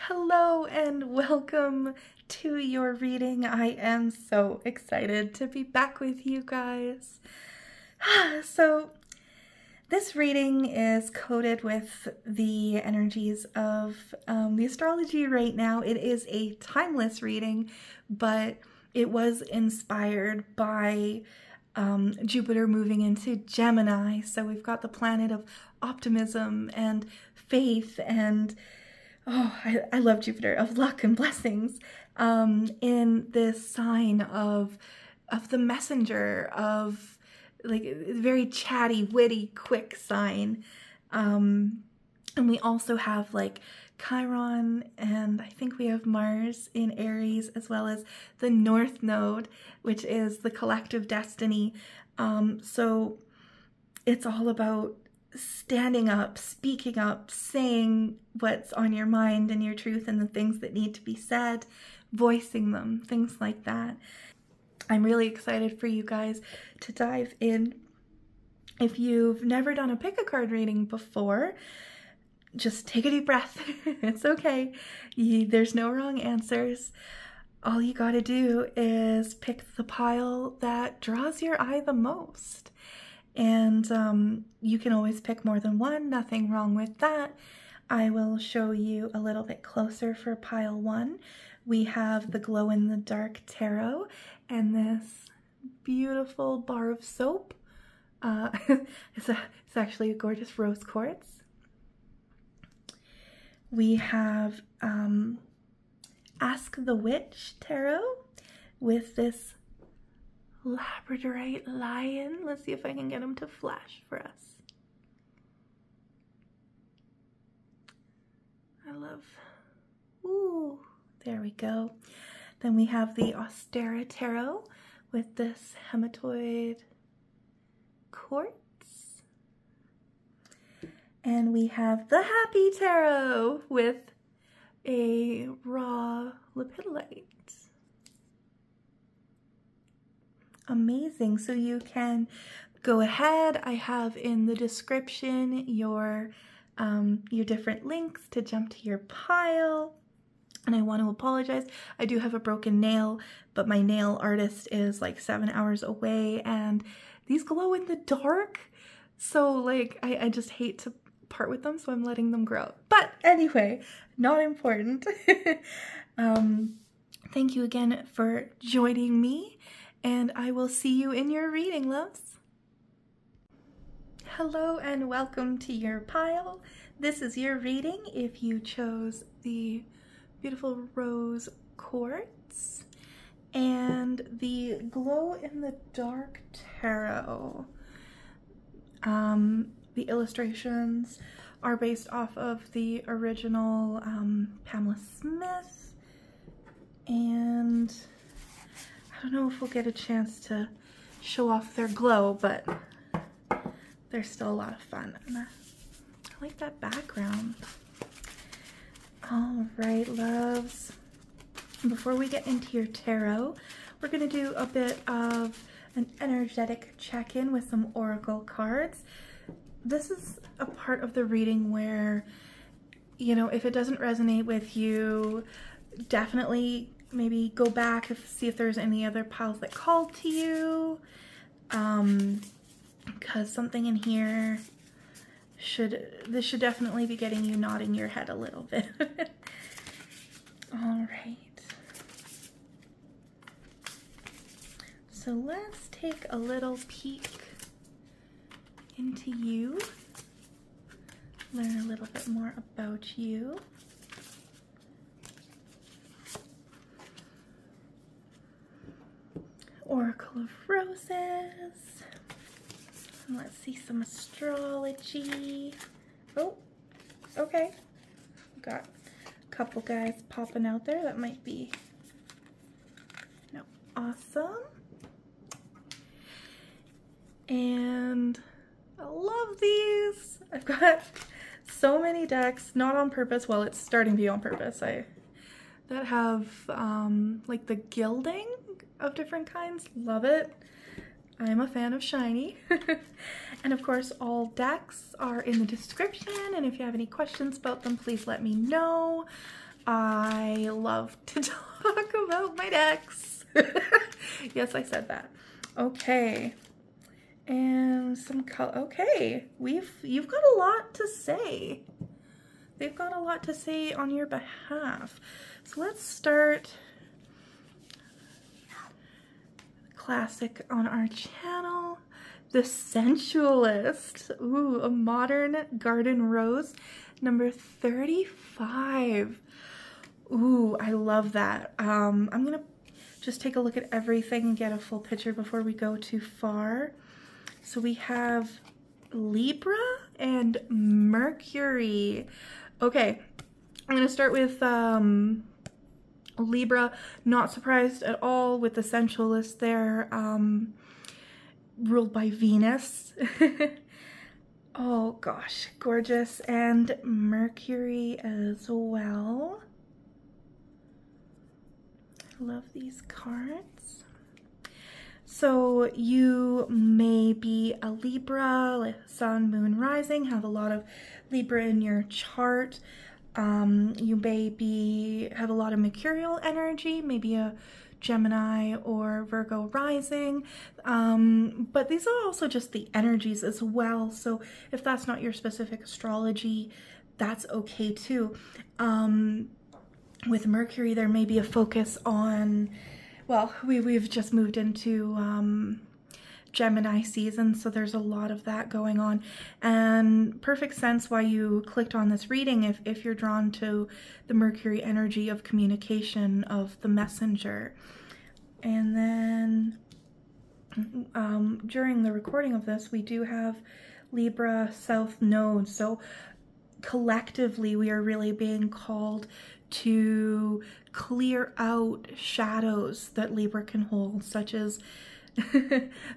Hello and welcome to your reading. I am so excited to be back with you guys. So this reading is coated with the energies of the astrology right now. It is a timeless reading, but it was inspired by Jupiter moving into Gemini. So we've got the planet of optimism and faith and I love Jupiter, of luck and blessings, in this sign of the messenger, of like a very chatty, witty, quick sign. And we also have like Chiron, and I think we have Mars in Aries, as well as the North Node, which is the collective destiny. So it's all about standing up, speaking up, saying what's on your mind and your truth and the things that need to be said, voicing them, things like that. I'm really excited for you guys to dive in. If you've never done a pick a card reading before, just take a deep breath. It's okay. There's no wrong answers. All you gotta do is pick the pile that draws your eye the most. And you can always pick more than one, nothing wrong with that. I will show you a little bit closer for pile one. We have the Glow in the Dark Tarot and this beautiful bar of soap. It's actually a gorgeous rose quartz. We have Ask the Witch Tarot with this Labradorite lion. Let's see if I can get him to flash for us. I love, ooh, there we go. Then we have the Ostara Tarot with this Hematoid quartz. And we have the Happy Tarot with a raw Lepidolite. Amazing. So you can go ahead. I have in the description your different links to jump to your pile. And I want to apologize. I do have a broken nail, but my nail artist is like 7 hours away and these glow in the dark. So like, I just hate to part with them, so I'm letting them grow. But anyway, not important. Thank you again for joining me. And I will see you in your reading, loves. Hello and welcome to your pile. This is your reading if you chose the beautiful rose quartz and the Glow in the Dark Tarot. The illustrations are based off of the original Pamela Smith, and I don't know if we'll get a chance to show off their glow, but they're still a lot of fun. And I like that background. All right, loves. Before we get into your tarot, we're going to do a bit of an energetic check-in with some oracle cards. This is a part of the reading where, you know, if it doesn't resonate with you, definitely maybe go back and see if there's any other piles that called to you, because something in here this should definitely be getting you nodding your head a little bit. All right. So let's take a little peek into you, learn a little bit more about you. Oracle of Roses. Let's see some astrology. Oh, okay. Got a couple guys popping out there. That might be no, awesome. And I love these. I've got so many decks, not on purpose. Well, it's starting to be on purpose. That have like the gilding of different kinds. Love it. I'm a fan of shiny. And of course, all decks are in the description, and if you have any questions about them, please let me know. I love to talk about my decks. Yes, I said that. Okay. And some color. Okay, you've got a lot to say. They've got a lot to say on your behalf. So let's start. Classic on our channel, the Sensualist. Ooh, a modern garden rose, number 35. Ooh, I love that. I'm gonna just take a look at everything and get a full picture before we go too far. So we have Libra and Mercury. Okay, I'm gonna start with Libra. Not surprised at all with the Sensualist there, ruled by Venus. Oh gosh, gorgeous. And Mercury as well. I love these cards. So you may be a Libra, like Sun, Moon, Rising, have a lot of Libra in your chart. You may have a lot of mercurial energy, maybe a Gemini or Virgo rising, but these are also just the energies as well. So if that's not your specific astrology, that's okay too. With Mercury, there may be a focus on, well, we've just moved into Gemini season, so there's a lot of that going on, and perfect sense why you clicked on this reading if you're drawn to the Mercury energy of communication, of the messenger. And then during the recording of this, we do have Libra South Node, so collectively we are really being called to clear out shadows that Libra can hold, such as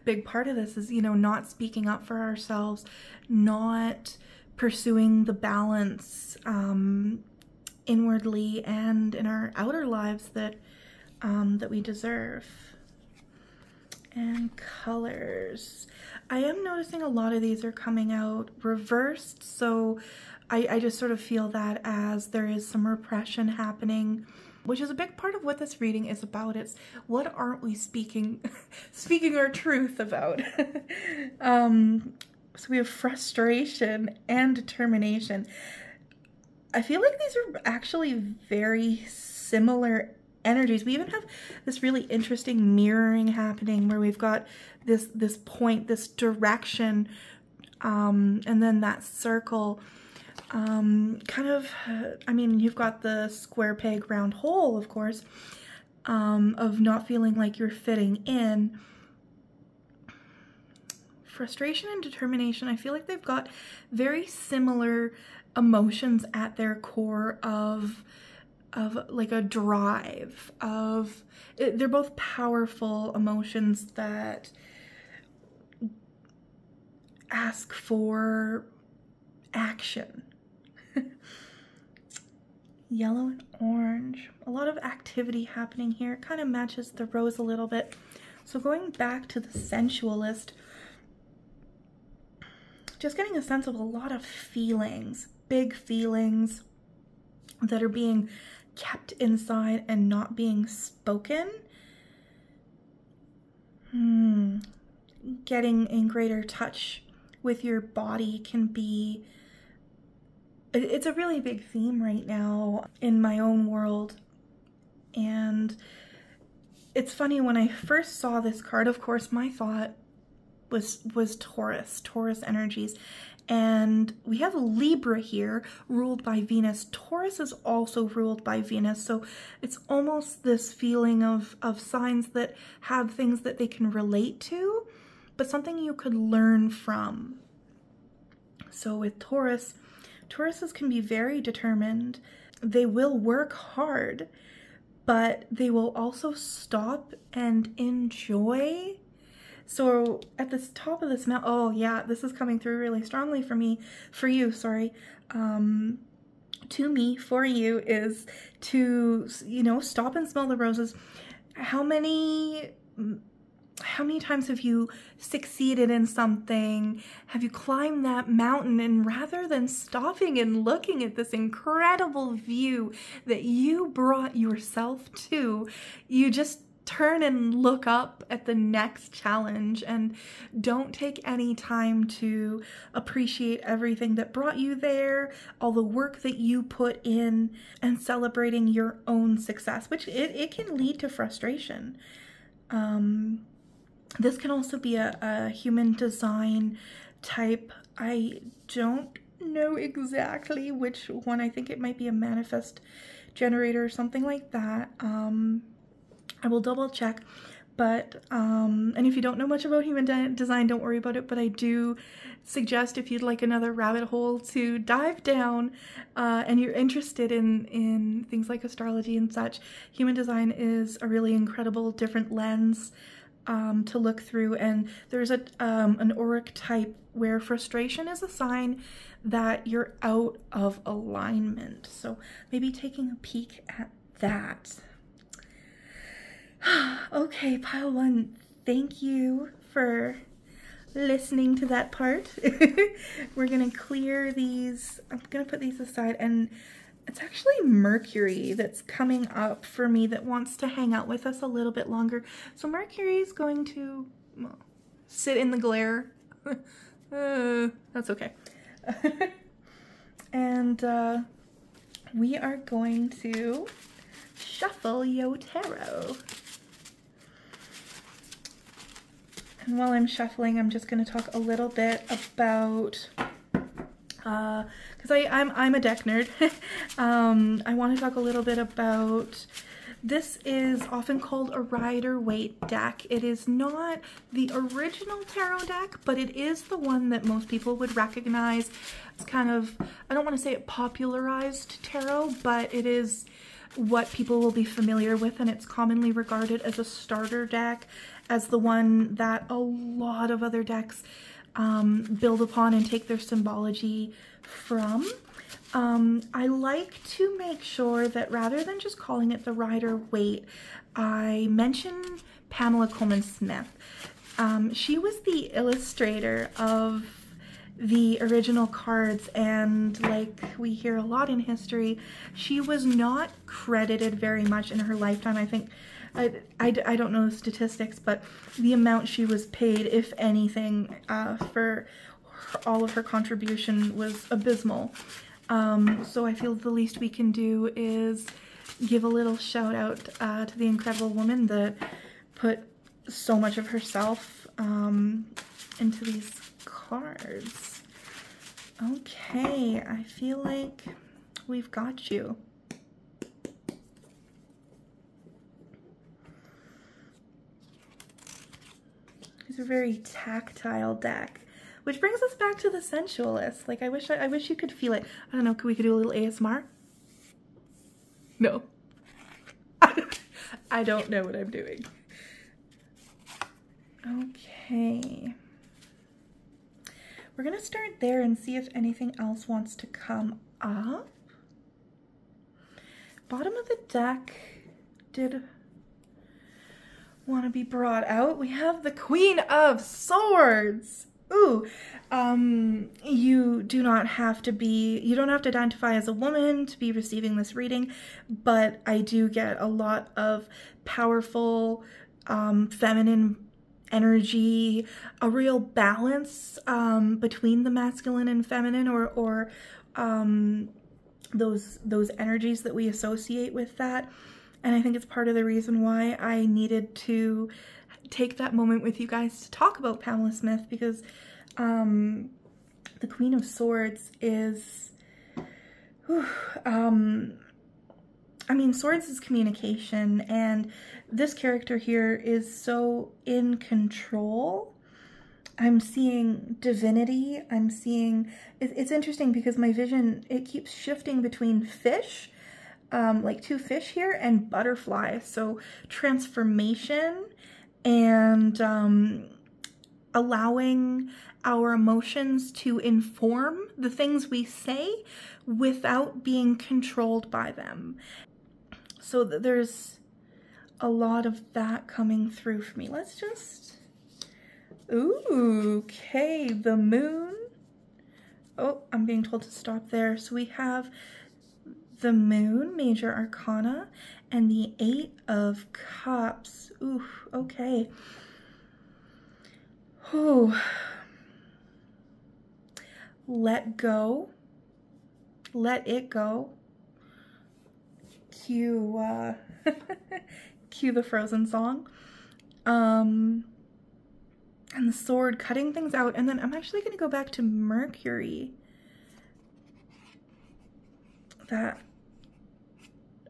big part of this is, you know, not speaking up for ourselves, not pursuing the balance inwardly and in our outer lives that that we deserve. And colors. I am noticing a lot of these are coming out reversed, so I just sort of feel that as there is some repression happening, which is a big part of what this reading is about. It's what aren't we speaking our truth about? So we have frustration and determination. I feel like these are actually very similar energies. We even have this really interesting mirroring happening where we've got this point, this direction, and then that circle. Kind of, I mean, you've got the square peg round hole, of course, of not feeling like you're fitting in. Frustration and determination, I feel like they've got very similar emotions at their core of like a drive, they're both powerful emotions that ask for action. Yellow and orange, a lot of activity happening here. It kind of matches the rose a little bit. So going back to the Sensualist, just getting a sense of a lot of feelings, big feelings that are being kept inside and not being spoken. Getting in greater touch with your body can be, it's a really big theme right now in my own world. And it's funny, when I first saw this card, of course, my thought was Taurus energies. And we have Libra here, ruled by Venus. Taurus is also ruled by Venus, so it's almost this feeling of signs that have things that they can relate to, but something you could learn from. So with Taurus, Tauruses can be very determined. They will work hard, but they will also stop and enjoy. So at the top of this mountain, oh yeah, this is coming through really strongly for you, to me, for you, is to, you know, stop and smell the roses. How many how many times have you succeeded in something? Have you climbed that mountain, and rather than stopping and looking at this incredible view that you brought yourself to, you just turn and look up at the next challenge and don't take any time to appreciate everything that brought you there, all the work that you put in, and celebrating your own success, which it can lead to frustration. This can also be a human design type. I don't know exactly which one. I think it might be a manifest generator or something like that. I will double check, but and if you don't know much about human design, don't worry about it, but I do suggest, if you'd like another rabbit hole to dive down and you're interested in things like astrology and such, human design is a really incredible different lens to look through. And there's an auric type where frustration is a sign that you're out of alignment. So maybe taking a peek at that. Okay, pile one, thank you for listening to that part. We're gonna clear these. I'm gonna put these aside, and it's actually Mercury that's coming up for me that wants to hang out with us a little bit longer. So Mercury is going to, well, sit in the glare. That's okay. And we are going to shuffle your tarot. And while I'm shuffling, I'm just going to talk a little bit about, because I'm a deck nerd. I want to talk a little bit about, this is often called a Rider-Waite deck. It is not the original tarot deck, but it is the one that most people would recognize. It's kind of, I don't want to say it popularized tarot, but it is what people will be familiar with, and it's commonly regarded as a starter deck, as the one that a lot of other decks build upon and take their symbology from. I like to make sure that rather than just calling it the Rider-Waite, I mention Pamela Colman-Smith. She was the illustrator of the original cards, and like we hear a lot in history, she was not credited very much in her lifetime. I think, I don't know the statistics, but the amount she was paid, if anything, for all of her contribution was abysmal. So I feel the least we can do is give a little shout out to the incredible woman that put so much of herself into these cards. Okay, I feel like we've got you. It's a very tactile deck, which brings us back to the sensualist. Like, I wish you could feel it. I don't know, we could do a little ASMR? No. I don't know what I'm doing. Okay. We're gonna start there and see if anything else wants to come up. Bottom of the deck did want to be brought out. We have the Queen of Swords. Ooh, you don't have to identify as a woman to be receiving this reading, but I do get a lot of powerful, feminine energy, a real balance, between the masculine and feminine, or those energies that we associate with that. And I think it's part of the reason why I needed to take that moment with you guys to talk about Pamela Smith, because the Queen of Swords is, I mean, swords is communication, and this character here is so in control. I'm seeing divinity. I'm seeing, it's interesting because my vision, it keeps shifting between fish, like two fish here, and butterfly. So transformation and allowing our emotions to inform the things we say without being controlled by them. So there's a lot of that coming through for me. Let's just, ooh, okay, the moon. Oh, I'm being told to stop there. So we have the moon, major arcana, and the 8 of cups. Ooh, okay. Ooh. Let go. Let it go. Cue, cue the Frozen song. And the sword, cutting things out. And then I'm actually going to go back to Mercury. That,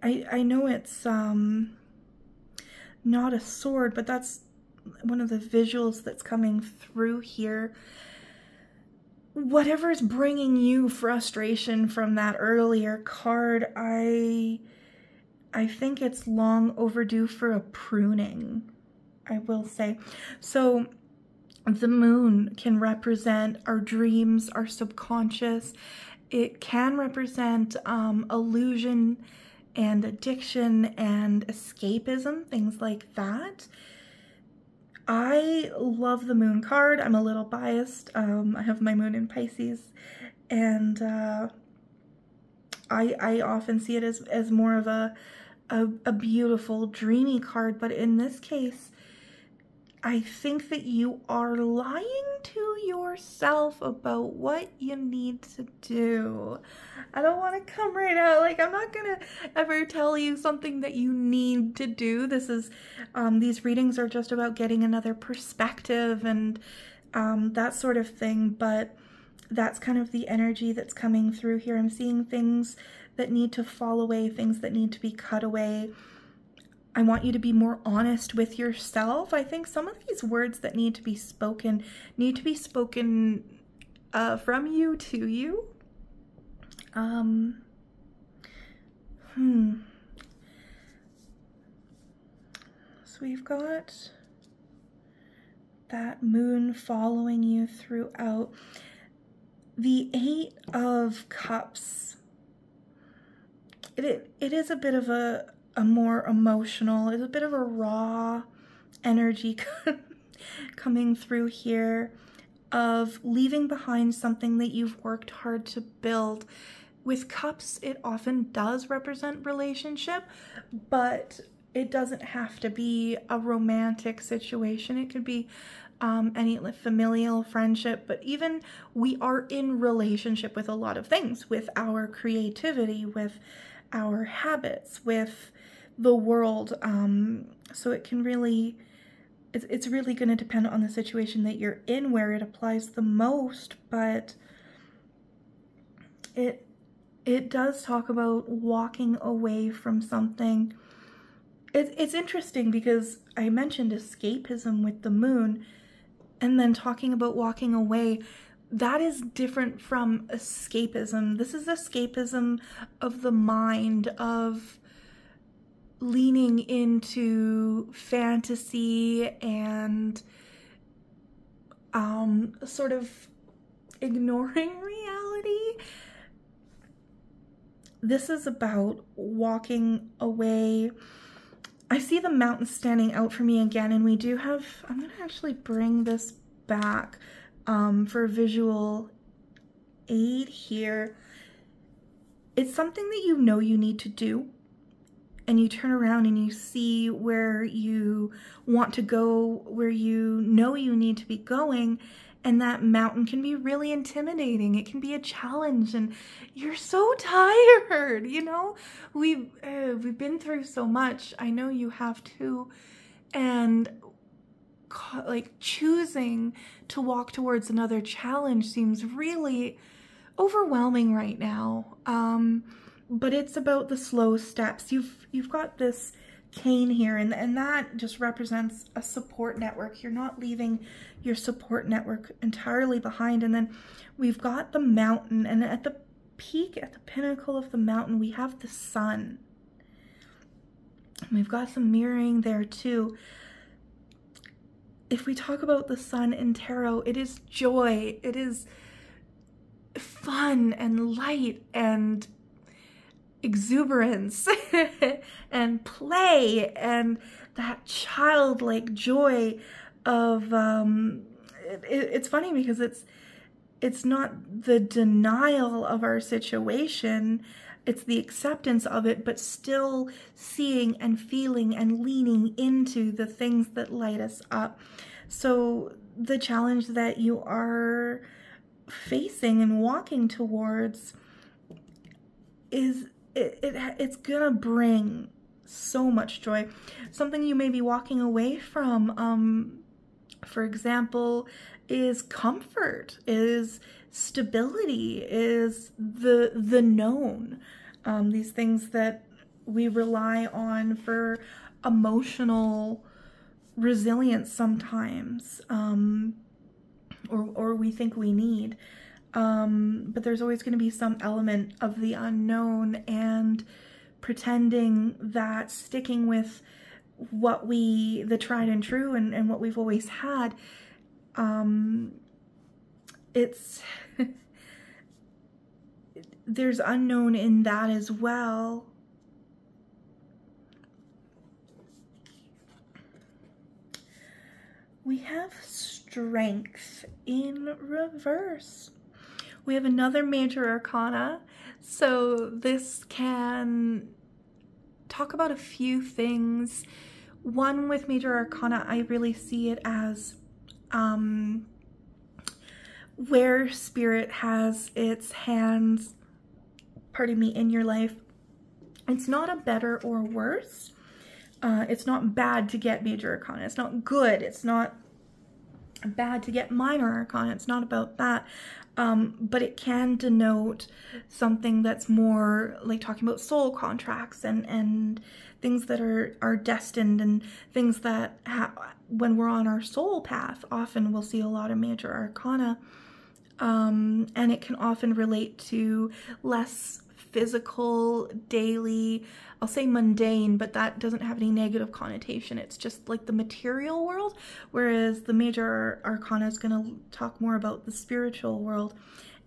I know it's not a sword, but that's one of the visuals that's coming through here. Whatever's bringing you frustration from that earlier card, I think it's long overdue for a pruning, I will say. So the moon can represent our dreams, our subconscious. It can represent illusion and addiction and escapism, things like that. I love the moon card. I'm a little biased. I have my moon in Pisces, and I often see it as more of a beautiful, dreamy card, but in this case, I think that you are lying to yourself about what you need to do. I don't want to come right out. Like, I'm not gonna ever tell you something that you need to do. This is, these readings are just about getting another perspective and that sort of thing, but that's kind of the energy that's coming through here. I'm seeing things that need to fall away, things that need to be cut away. I want you to be more honest with yourself. I think some of these words that need to be spoken from you to you. So we've got that moon following you throughout. The 8 of Cups. It is a bit of a more emotional, it's a bit of a raw energy coming through here of leaving behind something that you've worked hard to build. With Cups, it often does represent relationship, but it doesn't have to be a romantic situation. It could be any familial friendship, but even we are in relationship with a lot of things, with our creativity, with our habits, with the world. So it can really, it's really going to depend on the situation that you're in where it applies the most, but it does talk about walking away from something. It's interesting because I mentioned escapism with the moon, and then talking about walking away. That is different from escapism. This is escapism of the mind, of leaning into fantasy and sort of ignoring reality. This is about walking away. I see the mountain standing out for me again, and we do have, I'm going to actually bring this back for visual aid here. It's something that you know you need to do, and you turn around and you see where you want to go, where you know you need to be going, and that mountain can be really intimidating. It can be a challenge, and you're so tired, you know? We've been through so much. I know you have too, and like choosing to walk towards another challenge seems really overwhelming right now. But it's about the slow steps. You've got this cane here, and that just represents a support network. You're not leaving your support network entirely behind. And then we've got the mountain, and at the peak, at the pinnacle of the mountain, we have the sun. And we've got some mirroring there too. If we talk about the sun in tarot, it is joy, it is fun and light and exuberance and play and that childlike joy of it's funny because it's not the denial of our situation, it's the acceptance of it, but still seeing and feeling and leaning into the things that light us up. So the challenge that you are facing and walking towards is it's gonna bring so much joy. Something you may be walking away from, for example, is comfort, is stability, is the known. These things that we rely on for emotional resilience sometimes, or we think we need. But there's always going to be some element of the unknown, and pretending that sticking with what the tried and true and what we've always had, there's unknown in that as well. We have strength in reverse. We have another major arcana, so this can talk about a few things. One, with major arcana, I really see it as where spirit has its hands, pardon me, in your life. It's not a better or worse. It's not bad to get major arcana. It's not good. It's not bad to get minor arcana. It's not about that. But it can denote something that's more like talking about soul contracts and things that are destined, and things that when we're on our soul path, often we'll see a lot of major arcana. And it can often relate to less physical, daily, I'll say mundane, but that doesn't have any negative connotation. It's just like the material world, whereas the major arcana is going to talk more about the spiritual world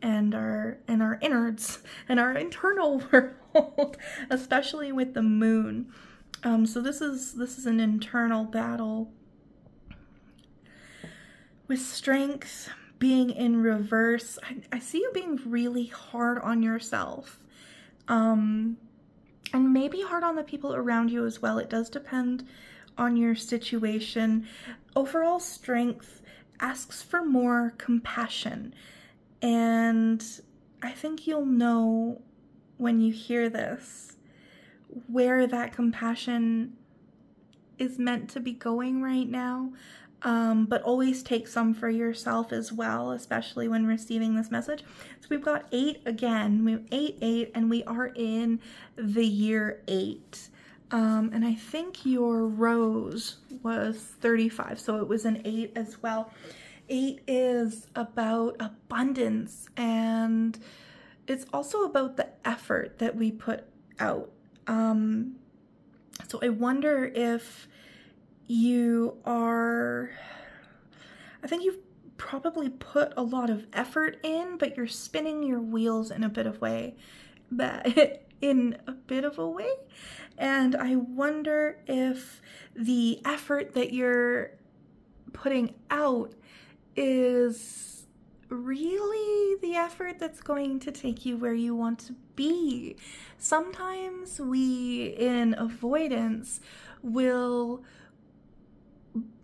and our innards and our internal world, especially with the moon. So this is an internal battle. With strength being in reverse, I see you being really hard on yourself. And maybe hard on the people around you as well. It does depend on your situation. Overall strength asks for more compassion. And I think you'll know when you hear this where that compassion is meant to be going right now. But always take some for yourself as well, especially when receiving this message. So we've got 8 again. We have 8, 8, and we are in the year 8. And I think your rose was 35, so it was an 8 as well. 8 is about abundance, and it's also about the effort that we put out. So I wonder if you are, I think you've probably put a lot of effort in, but you're spinning your wheels in a bit of way, and I wonder if the effort that you're putting out is really the effort that's going to take you where you want to be. Sometimes we, in avoidance, will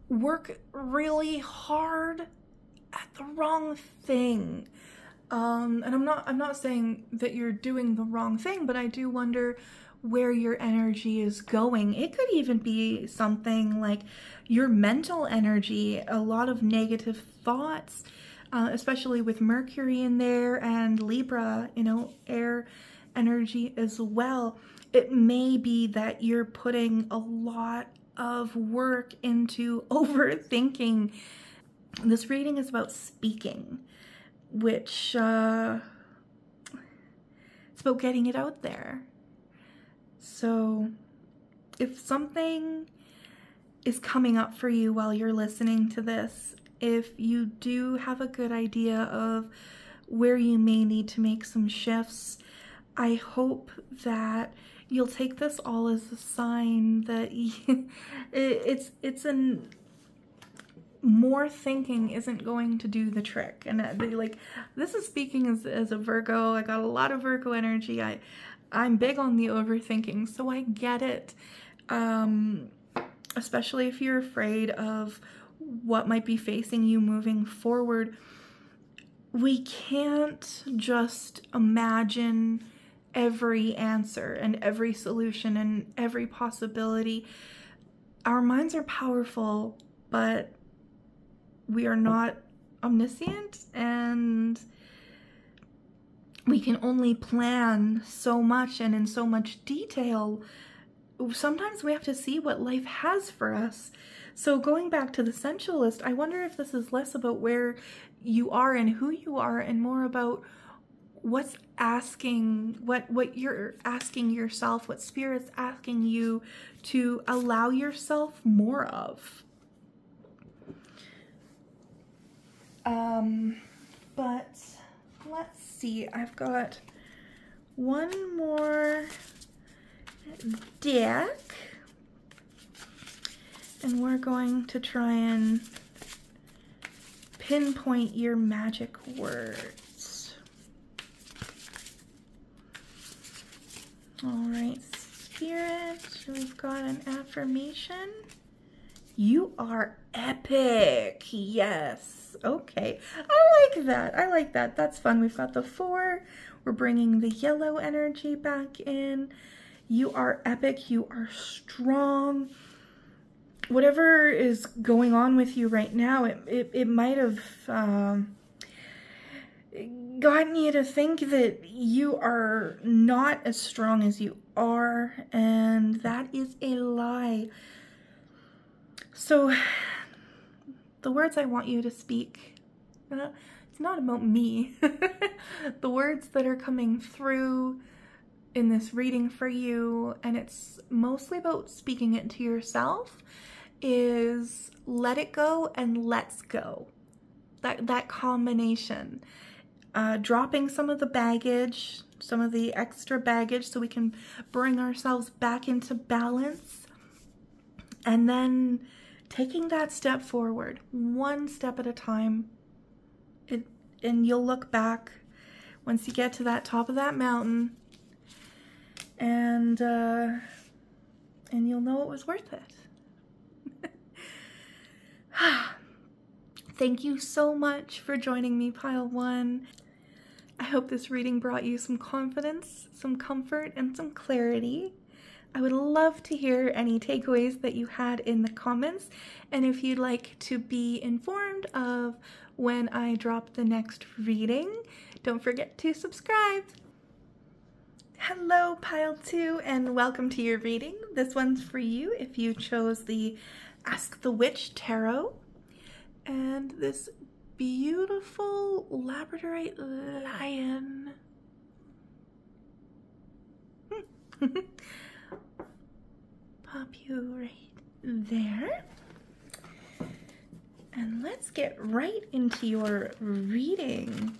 work really hard at the wrong thing. And I'm not saying that you're doing the wrong thing, but I do wonder where your energy is going. It could even be something like your mental energy, a lot of negative thoughts, especially with Mercury in there and Libra, you know, air energy as well. It may be that you're putting a lot of work into overthinking. This reading is about speaking, which it's about getting it out there. So if something is coming up for you while you're listening to this, if you do have a good idea of where you may need to make some shifts, I hope that you'll take this all as a sign that it's an more thinking isn't going to do the trick. And like, this is speaking as a Virgo. I got a lot of Virgo energy. I'm big on the overthinking, so I get it. Especially if you're afraid of what might be facing you moving forward. We can't just imagine every answer and every solution and every possibility. Our minds are powerful, but we are not omniscient, and we can only plan so much and in so much detail. Sometimes we have to see what life has for us. So going back to the sensualist, I wonder if this is less about where you are and who you are and more about what's asking, what you're asking yourself, what Spirit's asking you to allow yourself more of. But let's see, I've got one more deck, and we're going to try and pinpoint your magic words. All right, Spirit, we've got an affirmation. You are epic. Yes. Okay. I like that. I like that. That's fun. We've got the 4. We're bringing the yellow energy back in. You are epic. You are strong. Whatever is going on with you right now, it might have gotten you to think that you are not as strong as you are, and that is a lie. So the words I want you to speak, it's not about me. The words that are coming through in this reading for you, and it's mostly about speaking it to yourself, is let it go and let's go. That combination. Dropping some of the baggage, some of the extra baggage, so we can bring ourselves back into balance, and then taking that step forward, one step at a time. And you'll look back once you get to that top of that mountain, and you'll know it was worth it. Thank you so much for joining me, Pile 1. I hope this reading brought you some confidence, some comfort, and some clarity. I would love to hear any takeaways that you had in the comments, and if you'd like to be informed of when I drop the next reading, don't forget to subscribe. Hello, Pile 2, and welcome to your reading. This one's for you if you chose the Ask the Witch Tarot. And this beautiful Labradorite lion. Pop you right there. And let's get right into your reading.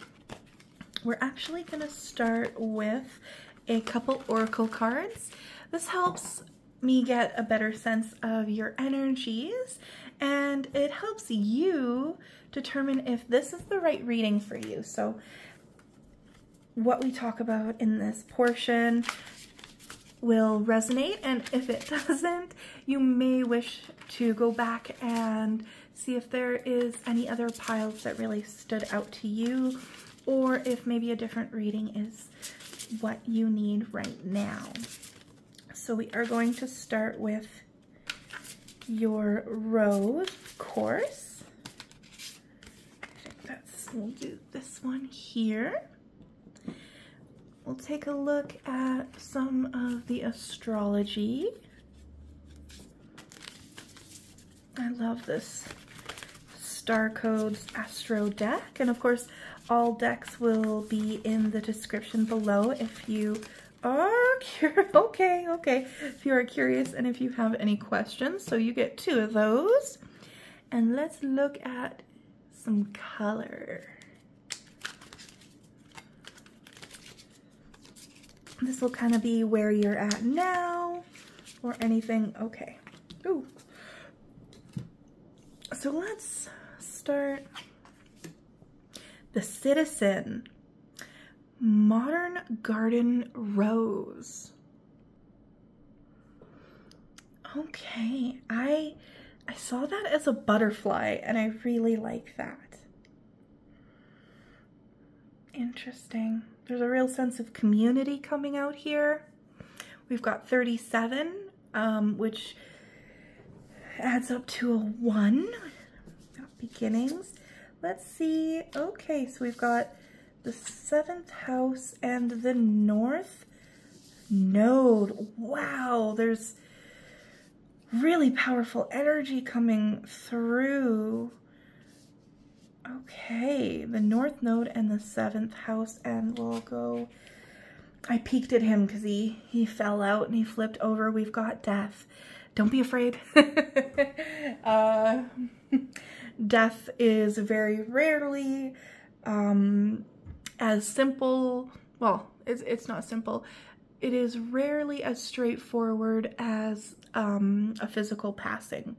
We're actually going to start with a couple oracle cards. This helps me get a better sense of your energies, and it helps you determine if this is the right reading for you. So what we talk about in this portion will resonate, and if it doesn't, you may wish to go back and see if there is any other piles that really stood out to you, or if maybe a different reading is what you need right now. So we are going to start with your rose, of course. I think we'll do this one here. We'll take a look at some of the astrology. I love this Star Codes Astro deck, and of course all decks will be in the description below if you are curious. Okay, if you are curious and if you have any questions. So you get 2 of those, and let's look at some color. This will kind of be where you're at now or anything. Okay. Ooh. So let's start. The Citizen. Modern Garden Rose. Okay, I saw that as a butterfly and I really like that. Interesting. There's a real sense of community coming out here. We've got 37, which adds up to a 1. Got beginnings. Let's see. Okay, so we've got the 7th house and the North Node. Wow, there's really powerful energy coming through. Okay, the North Node and the 7th house, and we'll go. I peeked at him because he fell out and he flipped over. We've got Death. Don't be afraid. Death is very rarely as simple. Well, it's not simple. It is rarely as straightforward as a physical passing.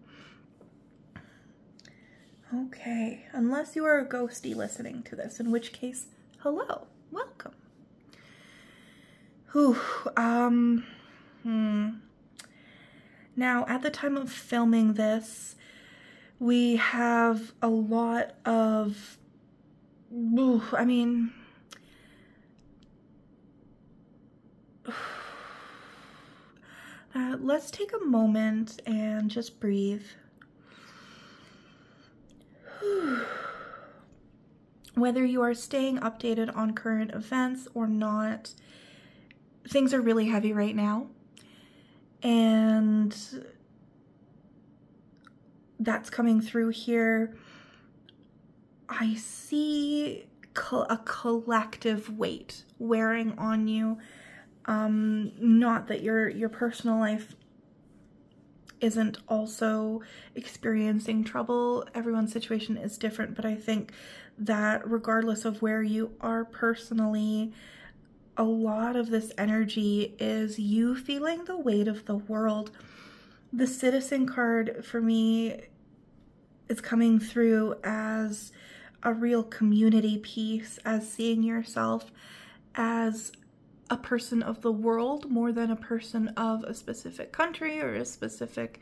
Okay, unless you are a ghosty listening to this, in which case, hello, welcome. Whew, Now, at the time of filming this, we have a lot of, let's take a moment and just breathe. Whether you are staying updated on current events or not, things are really heavy right now. And that's coming through here. I see a collective weight wearing on you. Not that your personal life isn't also experiencing trouble. Everyone's situation is different, but I think that regardless of where you are personally, a lot of this energy is you feeling the weight of the world. The Citizen card for me is coming through as a real community piece, as seeing yourself as a person of the world more than a person of a specific country or a specific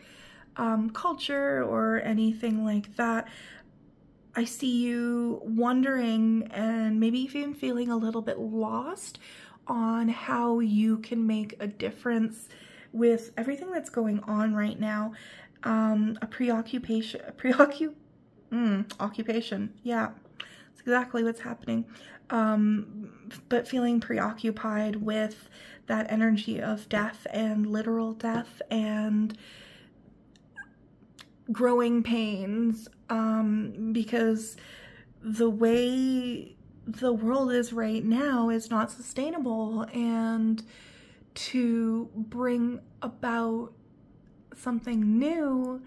culture or anything like that. I see you wondering and maybe even feeling a little bit lost on how you can make a difference with everything that's going on right now. Occupation, yeah, that's exactly what's happening. But feeling preoccupied with that energy of death and literal death and growing pains, because the way the world is right now is not sustainable, and to bring about something new,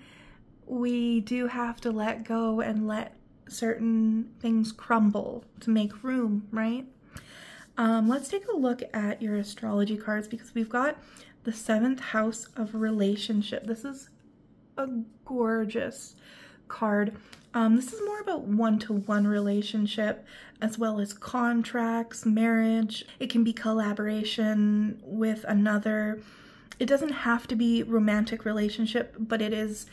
we do have to let go and let certain things crumble to make room, right? Let's take a look at your astrology cards, because we've got the 7th house of relationship. This is a gorgeous card. This is more about one-to-one relationship, as well as contracts, marriage. It can be collaboration with another. It doesn't have to be romantic relationship, but it is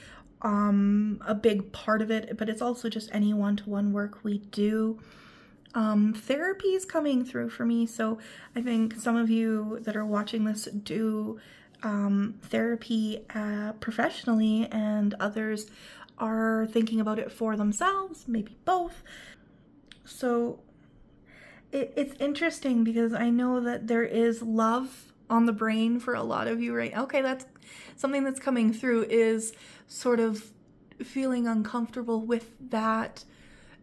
a big part of it. But it's also just any one-to-one work we do. Therapy is coming through for me, so I think some of you that are watching this do therapy professionally, and others are thinking about it for themselves, maybe both. So it's interesting because I know that there is love on the brain for a lot of you, right? Okay, that's something that's coming through, is sort of feeling uncomfortable with that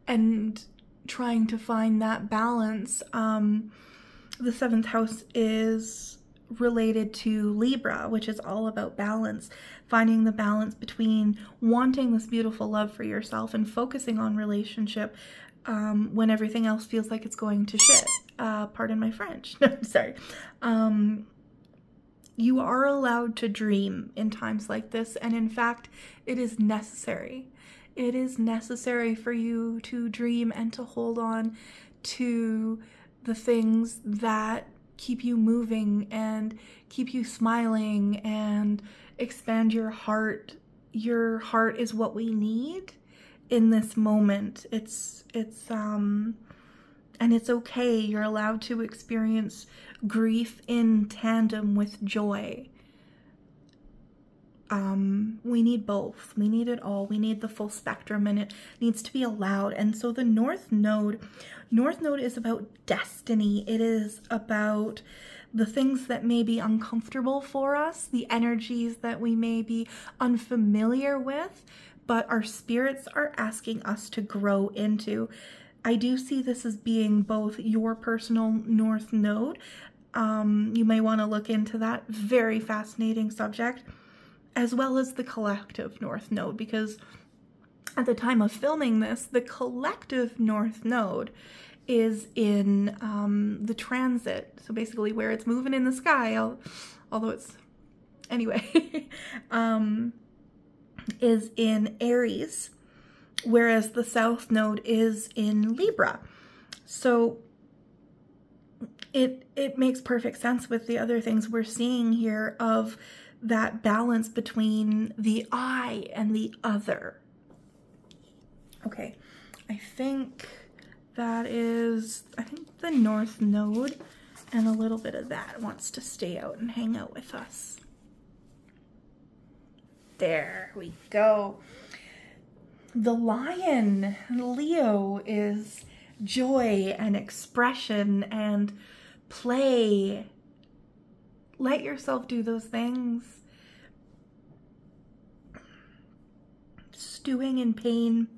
and trying to find that balance. The 7th house is related to Libra, which is all about balance, finding the balance between wanting this beautiful love for yourself and focusing on relationship, when everything else feels like it's going to shit. Pardon my French. No, sorry. You are allowed to dream in times like this, and in fact, it is necessary. It is necessary for you to dream and to hold on to the things that keep you moving and keep you smiling and expand your heart. Your heart is what we need in this moment. And it's okay. You're allowed to experience grief in tandem with joy. We need both. We need it all. We need the full spectrum, and it needs to be allowed. And so the North Node is about destiny. It is about the things that may be uncomfortable for us, the energies that we may be unfamiliar with, but our spirits are asking us to grow into. I do see this as being both your personal North Node. You may want to look into that. Very fascinating subject. As well as the collective North Node, because at the time of filming this, the collective North Node is in the transit. So basically where it's moving in the sky, although it's, anyway, is in Aries, whereas the South Node is in Libra. So it makes perfect sense with the other things we're seeing here of that balance between the I and the other. Okay, I think that is, the North Node, and a little bit of that wants to stay out and hang out with us. There we go. The Lion, Leo, is joy and expression and play. Let yourself do those things. Stewing in pain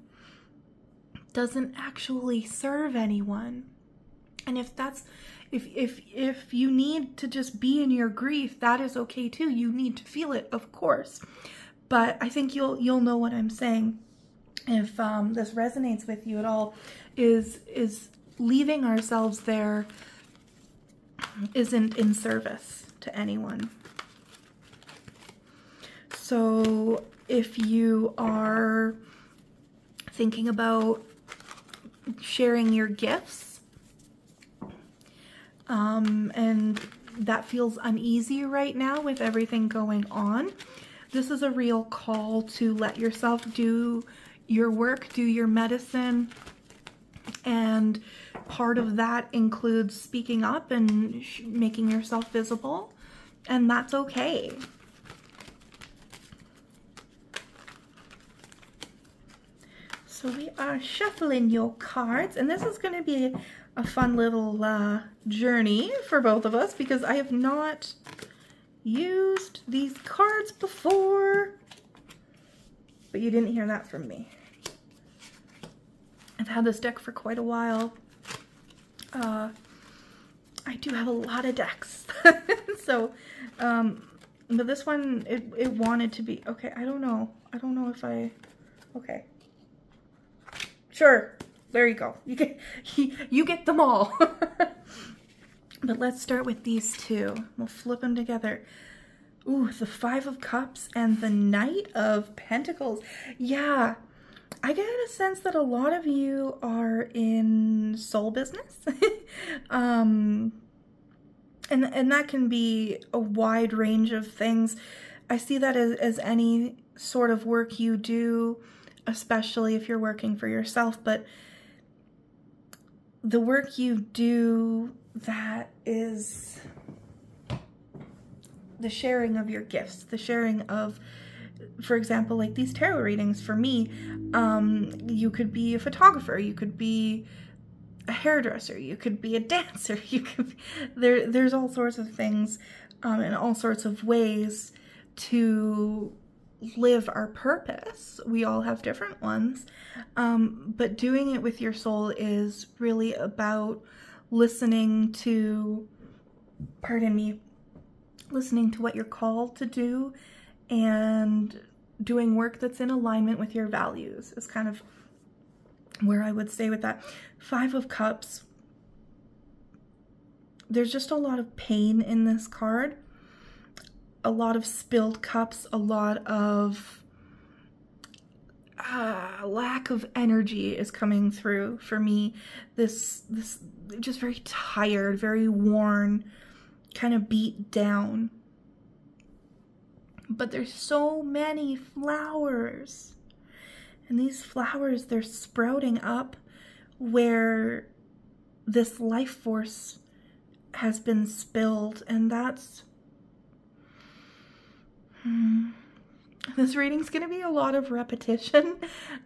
doesn't actually serve anyone. And if you need to just be in your grief, that is okay too. You need to feel it, of course. But I think you'll know what I'm saying if this resonates with you at all. Is leaving ourselves there isn't in service to anyone. So if you are thinking about sharing your gifts, and that feels uneasy right now with everything going on, this is a real call to let yourself do your work, do your medicine, and part of that includes speaking up and making yourself visible, and that's okay. So we are shuffling your cards, and this is going to be a fun little journey for both of us because I have not used these cards before, but you didn't hear that from me. I've had this deck for quite a while. I do have a lot of decks. So, but this one, it wanted to be, okay, I don't know if okay. Sure, there you go. You get them all. But let's start with these two. We'll flip them together. Ooh, the Five of Cups and the Knight of Pentacles. Yeah, I get a sense that a lot of you are in soul business. And that can be a wide range of things. I see that as any sort of work you do, especially if you're working for yourself, but the work you do that is the sharing of your gifts, the sharing of, for example, like these tarot readings for me, you could be a photographer, you could be a hairdresser, you could be a dancer, you could there's all sorts of things and all sorts of ways to live our purpose. We all have different ones, but doing it with your soul is really about listening to, listening to what you're called to do and doing work that's in alignment with your values is kind of where I would say with that Five of Cups, there's just a lot of pain in this card, a lot of spilled cups, a lot of lack of energy is coming through for me. This just very tired, very worn, kind of beat down. But there's so many flowers, and these flowers, they're sprouting up where this life force has been spilled, and that's this reading's gonna be a lot of repetition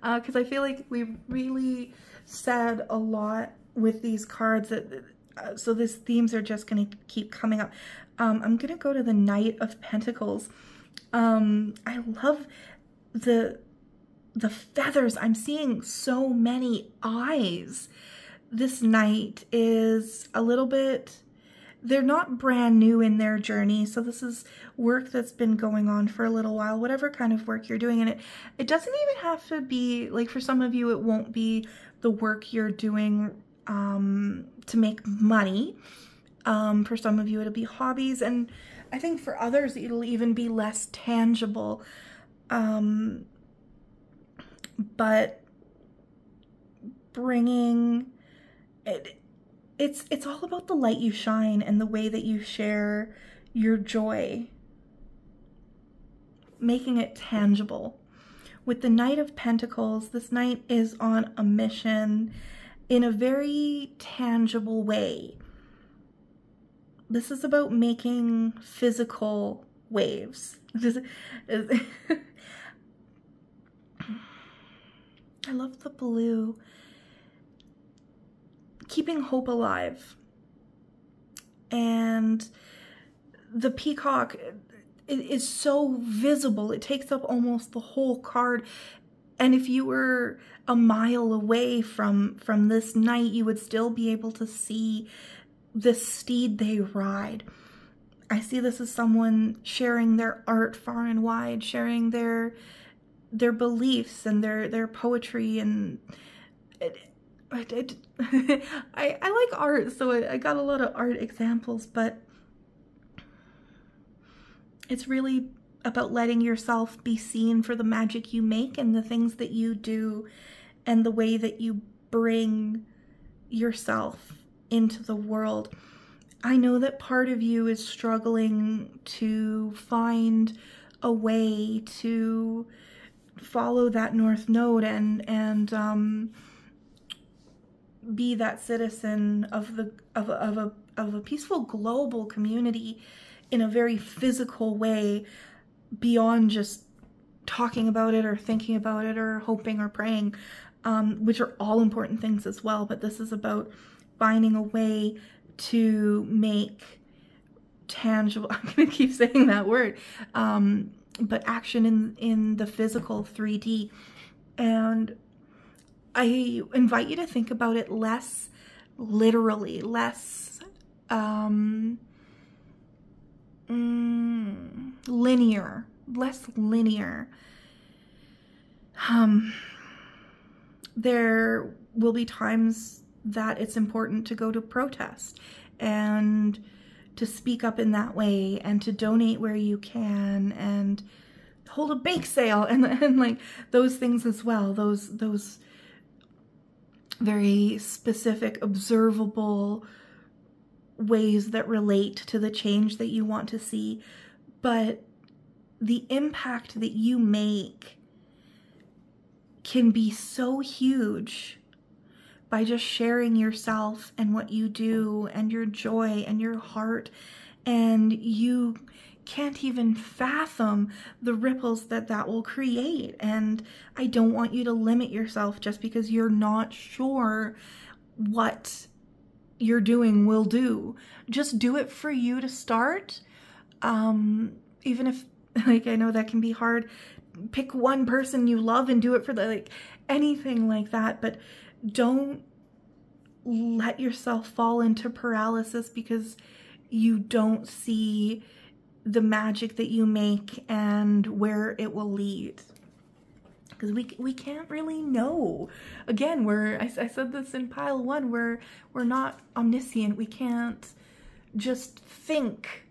because I feel like we really said a lot with these cards that so these themes are just gonna keep coming up. I'm gonna go to the Knight of Pentacles. I love the feathers. I'm seeing so many eyes. This Knight is a little bit, they're not brand new in their journey, so this is work that's been going on for a little while, whatever kind of work you're doing. And it doesn't even have to be, like, for some of you it won't be the work you're doing to make money. For some of you it'll be hobbies, and I think for others it'll even be less tangible. But bringing it, it's all about the light you shine and the way that you share your joy, making it tangible. With the Knight of Pentacles, this knight is on a mission in a very tangible way. This is about making physical waves. I love the blue. Keeping hope alive. And the peacock, it is so visible. It takes up almost the whole card. And if you were a mile away from this knight, you would still be able to see the steed they ride. I see this as someone sharing their art far and wide, sharing their beliefs and their poetry, and I like art, so I got a lot of art examples, but it's really about letting yourself be seen for the magic you make and the things that you do and the way that you bring yourself into the world. I know that part of you is struggling to find a way to follow that North Node and be that citizen of a peaceful global community in a very physical way, beyond just talking about it or thinking about it or hoping or praying, which are all important things as well. But this is about finding a way to make tangible, I'm gonna keep saying that word, but action in the physical 3D. And I invite you to think about it less literally, less linear, less linear. There will be times that it's important to go to protest and to speak up in that way and to donate where you can and hold a bake sale and like those things as well. Those very specific, observable ways that relate to the change that you want to see. But the impact that you make can be so huge by just sharing yourself and what you do and your joy and your heart, and you can't even fathom the ripples that will create. And I don't want you to limit yourself just because you're not sure what you're doing will do. Just do it for you to start. Even if, like, I know that can be hard. Pick one person you love and do it for anything like that, but don't let yourself fall into paralysis because you don't see the magic that you make and where it will lead. because we can't really know. Again, I said this in pile 1, we're not omniscient. We can't just think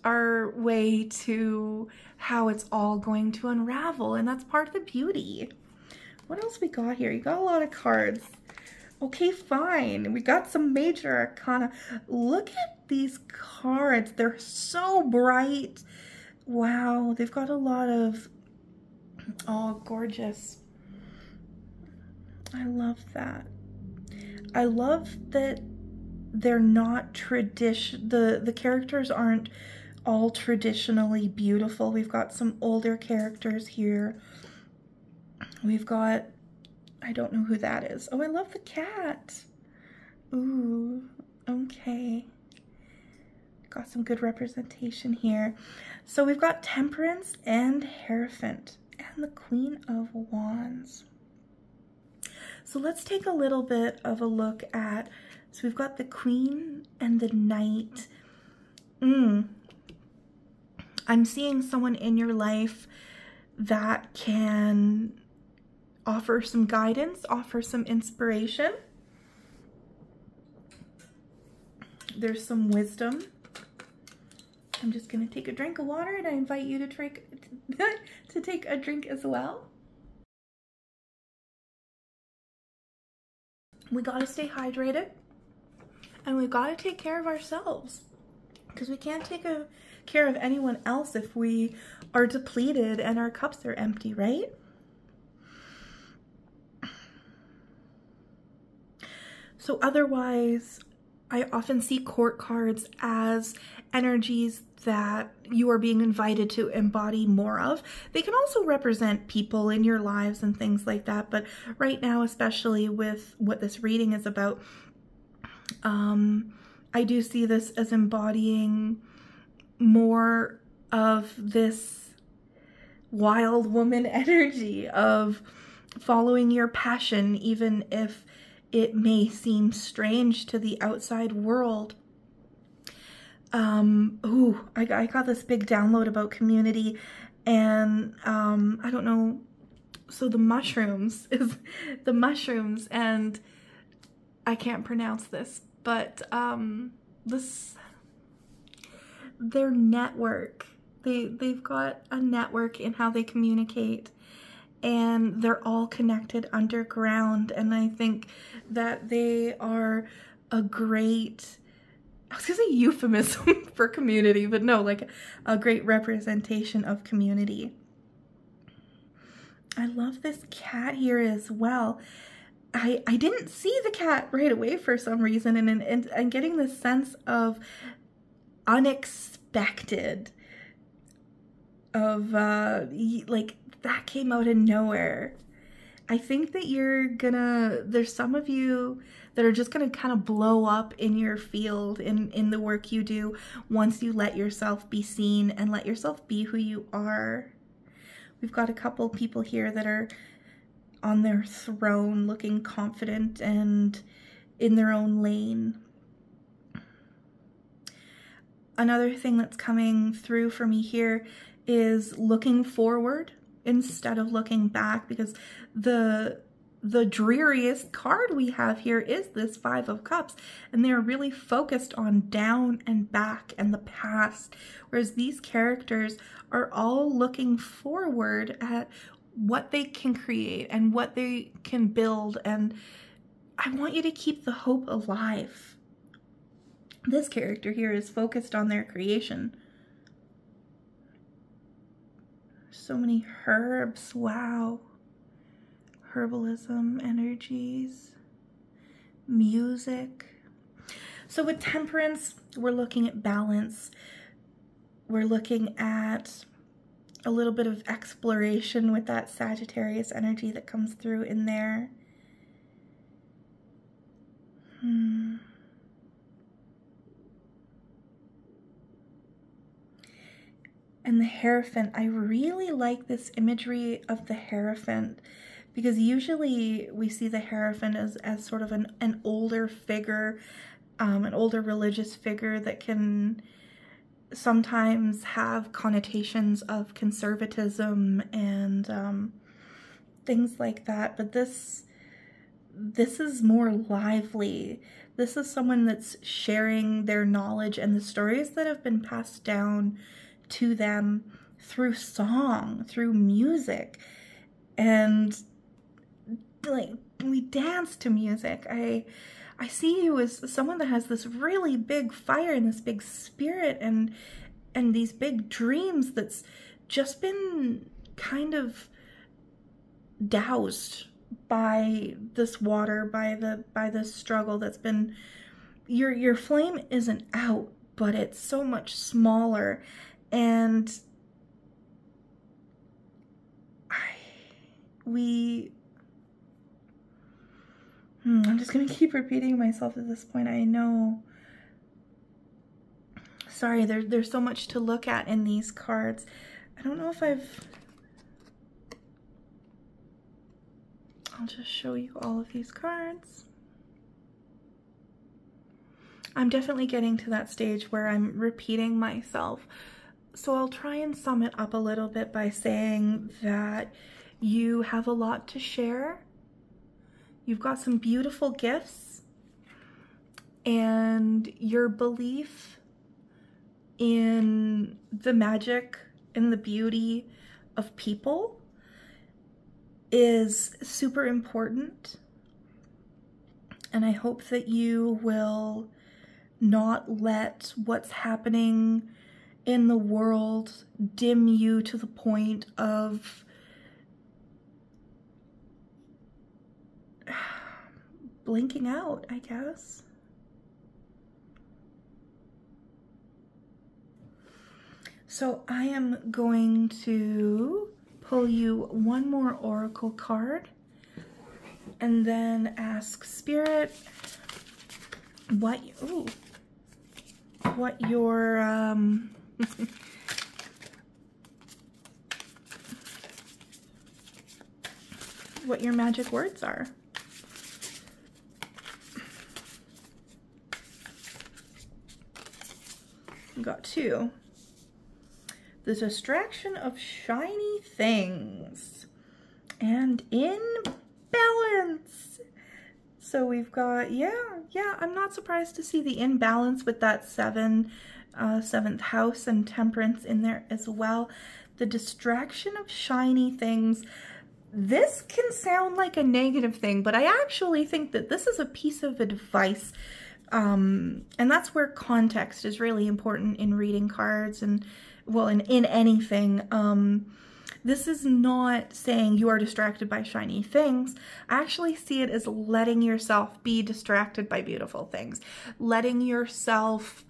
our way to how it's all going to unravel, and that's part of the beauty. What else we got here? You got a lot of cards. Okay, fine. We got some major arcana. Look at these cards. They're so bright. Wow, they've got a lot of, oh, gorgeous. I love that. I love that they're not the characters aren't all traditionally beautiful. We've got some older characters here. We've got, I don't know who that is. Oh, I love the cat. Ooh, okay. Got some good representation here. So we've got Temperance and Hierophant and the Queen of Wands. So let's take a little bit of a look at, so we've got the Queen and the Knight. I'm seeing someone in your life that can offer some guidance, offer some inspiration. There's some wisdom. I'm just going to take a drink of water, and I invite you to take a drink as well. We got to stay hydrated, and we got to take care of ourselves, because we can't take care of anyone else if we are depleted and our cups are empty, right? So otherwise, I often see court cards as energies that you are being invited to embody more of. They can also represent people in your lives and things like that, but right now, especially with what this reading is about, I do see this as embodying more of this wild woman energy of following your passion, even if it may seem strange to the outside world. I got this big download about community, and I don't know, so the mushrooms, and I can't pronounce this, but their network, they've got a network in how they communicate, and they're all connected underground, and I think that they are a great, I was gonna say euphemism for community, but no, like a great representation of community. I love this cat here as well. I didn't see the cat right away for some reason, and I'm getting this sense of unexpected, of like that came out of nowhere. I think that there's some of you that are just gonna kind of blow up in your field, in the work you do, once you let yourself be seen and let yourself be who you are. We've got a couple people here that are on their throne, looking confident and in their own lane. Another thing that's coming through for me here is looking forward instead of looking back, because the dreariest card we have here is this Five of Cups, and they're really focused on down and back and the past, whereas these characters are all looking forward at what they can create and what they can build, and I want you to keep the hope alive. This character here is focused on their creation. So many herbs, wow. Herbalism energies, music. So with Temperance, we're looking at balance. We're looking at a little bit of exploration with that Sagittarius energy that comes through in there. And the Hierophant, I really like this imagery of the Hierophant, because usually we see the Hierophant as sort of an older figure, an older religious figure that can sometimes have connotations of conservatism and things like that, but this is more lively. This is someone that's sharing their knowledge and the stories that have been passed down to them through song, through music. And like, we dance to music. I see you as someone that has this really big fire and this big spirit and these big dreams that's just been kind of doused by this water, by the struggle that's been, your flame isn't out, but it's so much smaller. And I'm just gonna keep repeating myself at this point, I know. Sorry, there's so much to look at in these cards. I don't know if I'll just show you all of these cards. I'm definitely getting to that stage where I'm repeating myself. So I'll try and sum it up a little bit by saying that you have a lot to share. You've got some beautiful gifts, and your belief in the magic and the beauty of people is super important. And I hope that you will not let what's happening in the world dim you to the point of blinking out, I guess. So I am going to pull you one more oracle card and then ask Spirit what your what your magic words are. We got two. The distraction of shiny things and imbalance. So we've got, yeah, I'm not surprised to see the imbalance with that seventh house and temperance in there as well. The distraction of shiny things. This can sound like a negative thing, but I actually think that this is a piece of advice. And that's where context is really important in reading cards and, well, in anything. This is not saying you are distracted by shiny things. I actually see it as letting yourself be distracted by beautiful things. Letting yourself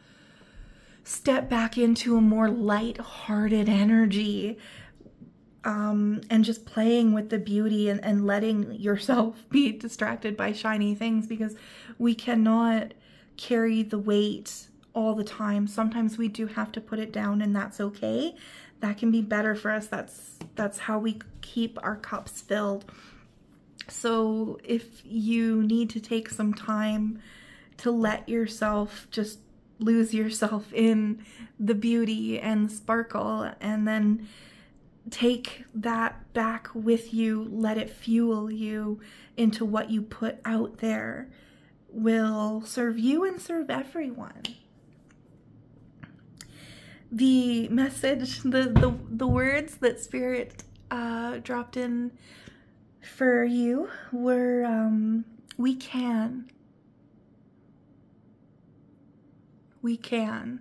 step back into a more light-hearted energy. And just playing with the beauty and letting yourself be distracted by shiny things, because we cannot carry the weight all the time. Sometimes we do have to put it down, and that's okay. That can be better for us. That's how we keep our cups filled. So if you need to take some time to let yourself just lose yourself in the beauty and the sparkle, and then take that back with you, let it fuel you into what you put out there, will serve you and serve everyone. The message, the words that Spirit dropped in for you were, we can. We can.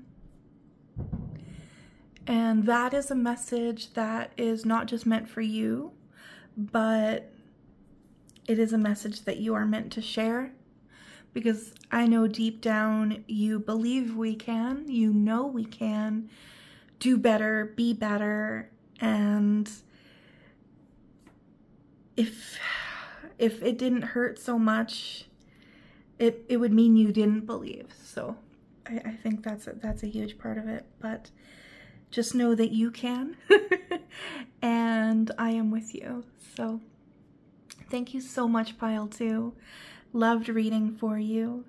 And that is a message that is not just meant for you, but it is a message that you are meant to share, because I know deep down you believe we can, you know we can do better, be better, and if it didn't hurt so much, it would mean you didn't believe. So I think that's a huge part of it, but just know that you can, and I am with you. So thank you so much, Pile 2. Loved reading for you.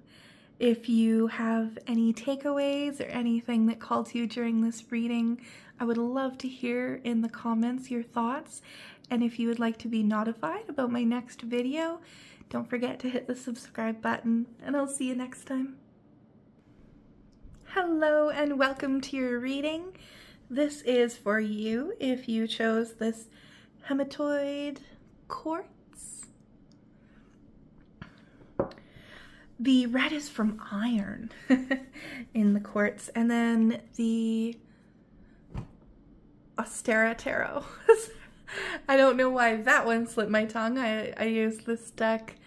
If you have any takeaways or anything that called to you during this reading, I would love to hear in the comments your thoughts. And if you would like to be notified about my next video, don't forget to hit the subscribe button, and I'll see you next time. Hello and welcome to your reading. This is for you if you chose this Hematoid quartz. The red is from iron in the quartz, and then the Ostara tarot. I don't know why that one slipped my tongue. I use this deck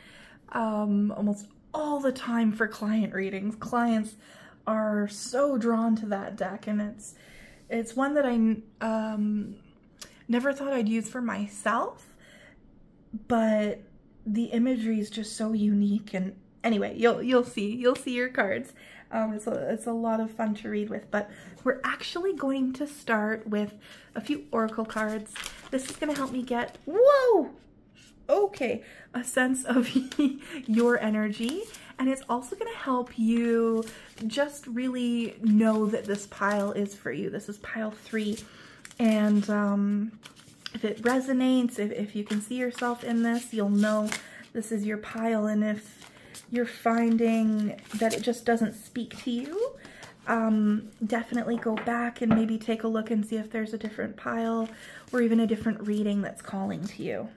almost all the time for client readings. Clients are so drawn to that deck, and it's one that I never thought I'd use for myself, but the imagery is just so unique. And anyway, you'll see your cards. It's a lot of fun to read with, but we're actually going to start with a few oracle cards. This is going to help me get, whoa, okay, a sense of your energy, and it's also going to help you just really know that this pile is for you. This is pile 3, and if it resonates, if you can see yourself in this, you'll know this is your pile. And if you're finding that it just doesn't speak to you, definitely go back and maybe take a look and see if there's a different pile or even a different reading that's calling to you.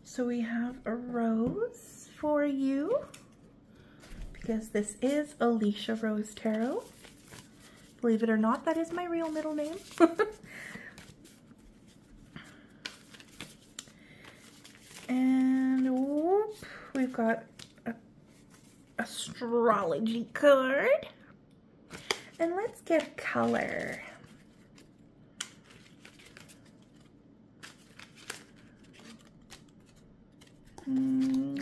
So we have a rose for you, because this is Alyshia Rose Tarot. Believe it or not, that is my real middle name. And whoop, we've got an astrology card. And let's get a color.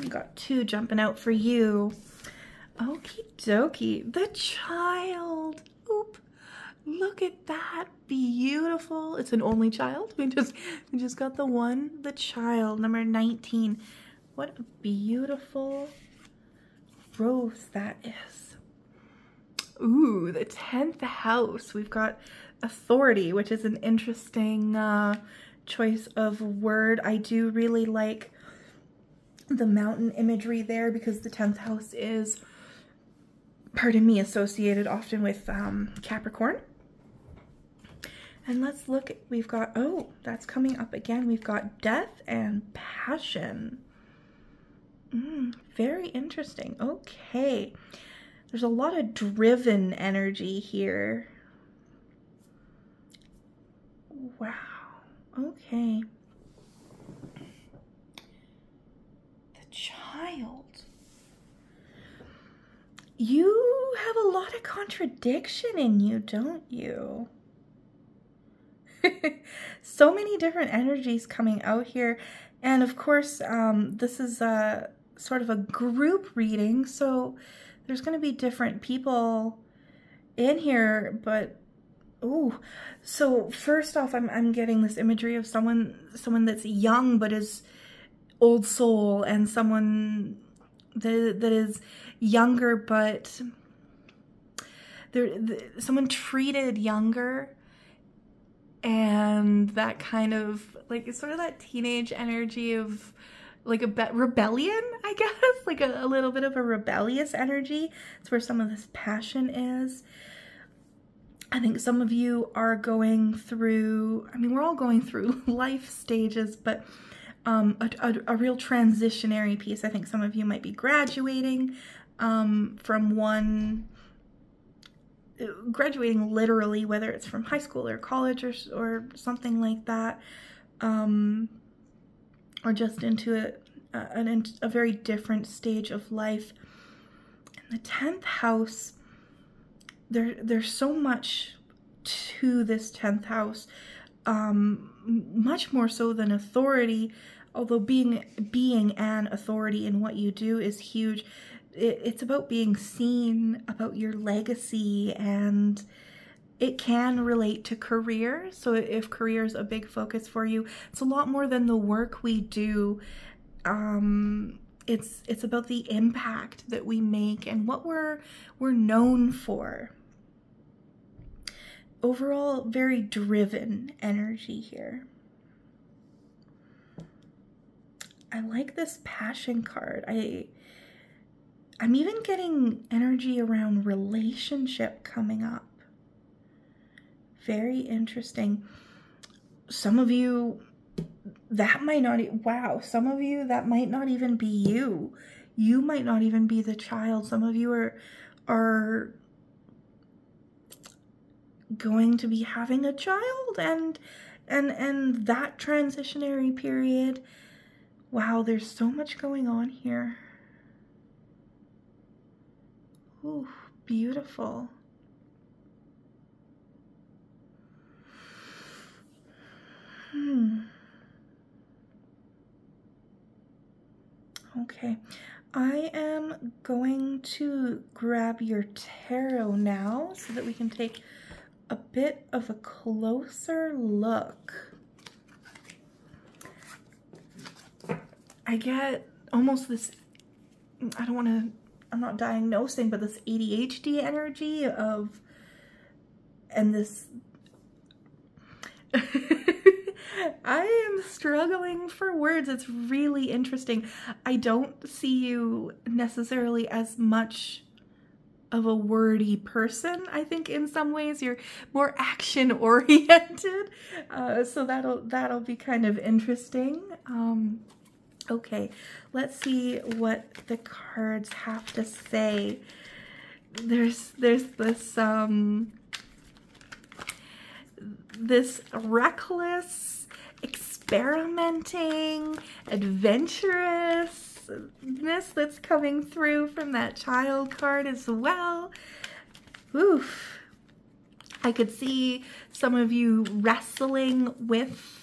Got 2 jumping out for you. Okie dokie. The child. Oop. Look at that. Beautiful. It's an only child. We just got the one. The child, number 19. What a beautiful rose that is. Ooh, the 10th house. We've got authority, which is an interesting choice of word. I do really like the mountain imagery there, because the 10th house is, pardon me, associated often with Capricorn. And let's look, we've got, oh, that's coming up again. We've got death and passion. Very interesting. Okay. There's a lot of driven energy here. Wow. Okay. The child. You have a lot of contradiction in you, don't you? So many different energies coming out here. And of course, this is a sort of a group reading, so there's going to be different people in here. But ooh, so first off, I'm getting this imagery of someone that's young but is old soul, and someone that is younger but someone treated younger. And that kind of, like, it's sort of that teenage energy of, like, a rebellion, I guess. Like, a little bit of a rebellious energy. It's where some of this passion is. I think some of you are going through, I mean, we're all going through life stages, but a real transitionary piece. I think some of you might be graduating from one, graduating literally, whether it's from high school or college or something like that, or just into a very different stage of life. In the 10th house, there's so much to this 10th house, much more so than authority, although being an authority in what you do is huge. It's about being seen, about your legacy, and it can relate to career. So if career is a big focus for you, it's a lot more than the work we do. it's about the impact that we make and what we're known for. Overall, very driven energy here. I like this passion card. I'm even getting energy around relationship coming up. Very interesting. Some of you, that might not, wow, some of you, that might not even be you. You might not even be the child. Some of you are going to be having a child and that transitionary period. Wow, there's so much going on here. Ooh, beautiful. Okay, I am going to grab your tarot now so that we can take a bit of a closer look. I get almost this, I'm not diagnosing, but this ADHD energy of, and this, I am struggling for words. It's really interesting. I don't see you necessarily as much of a wordy person. I think in some ways you're more action oriented. So that'll be kind of interesting. Okay, let's see what the cards have to say. There's this reckless, experimenting, adventurousness that's coming through from that child card as well. Oof. I could see some of you wrestling with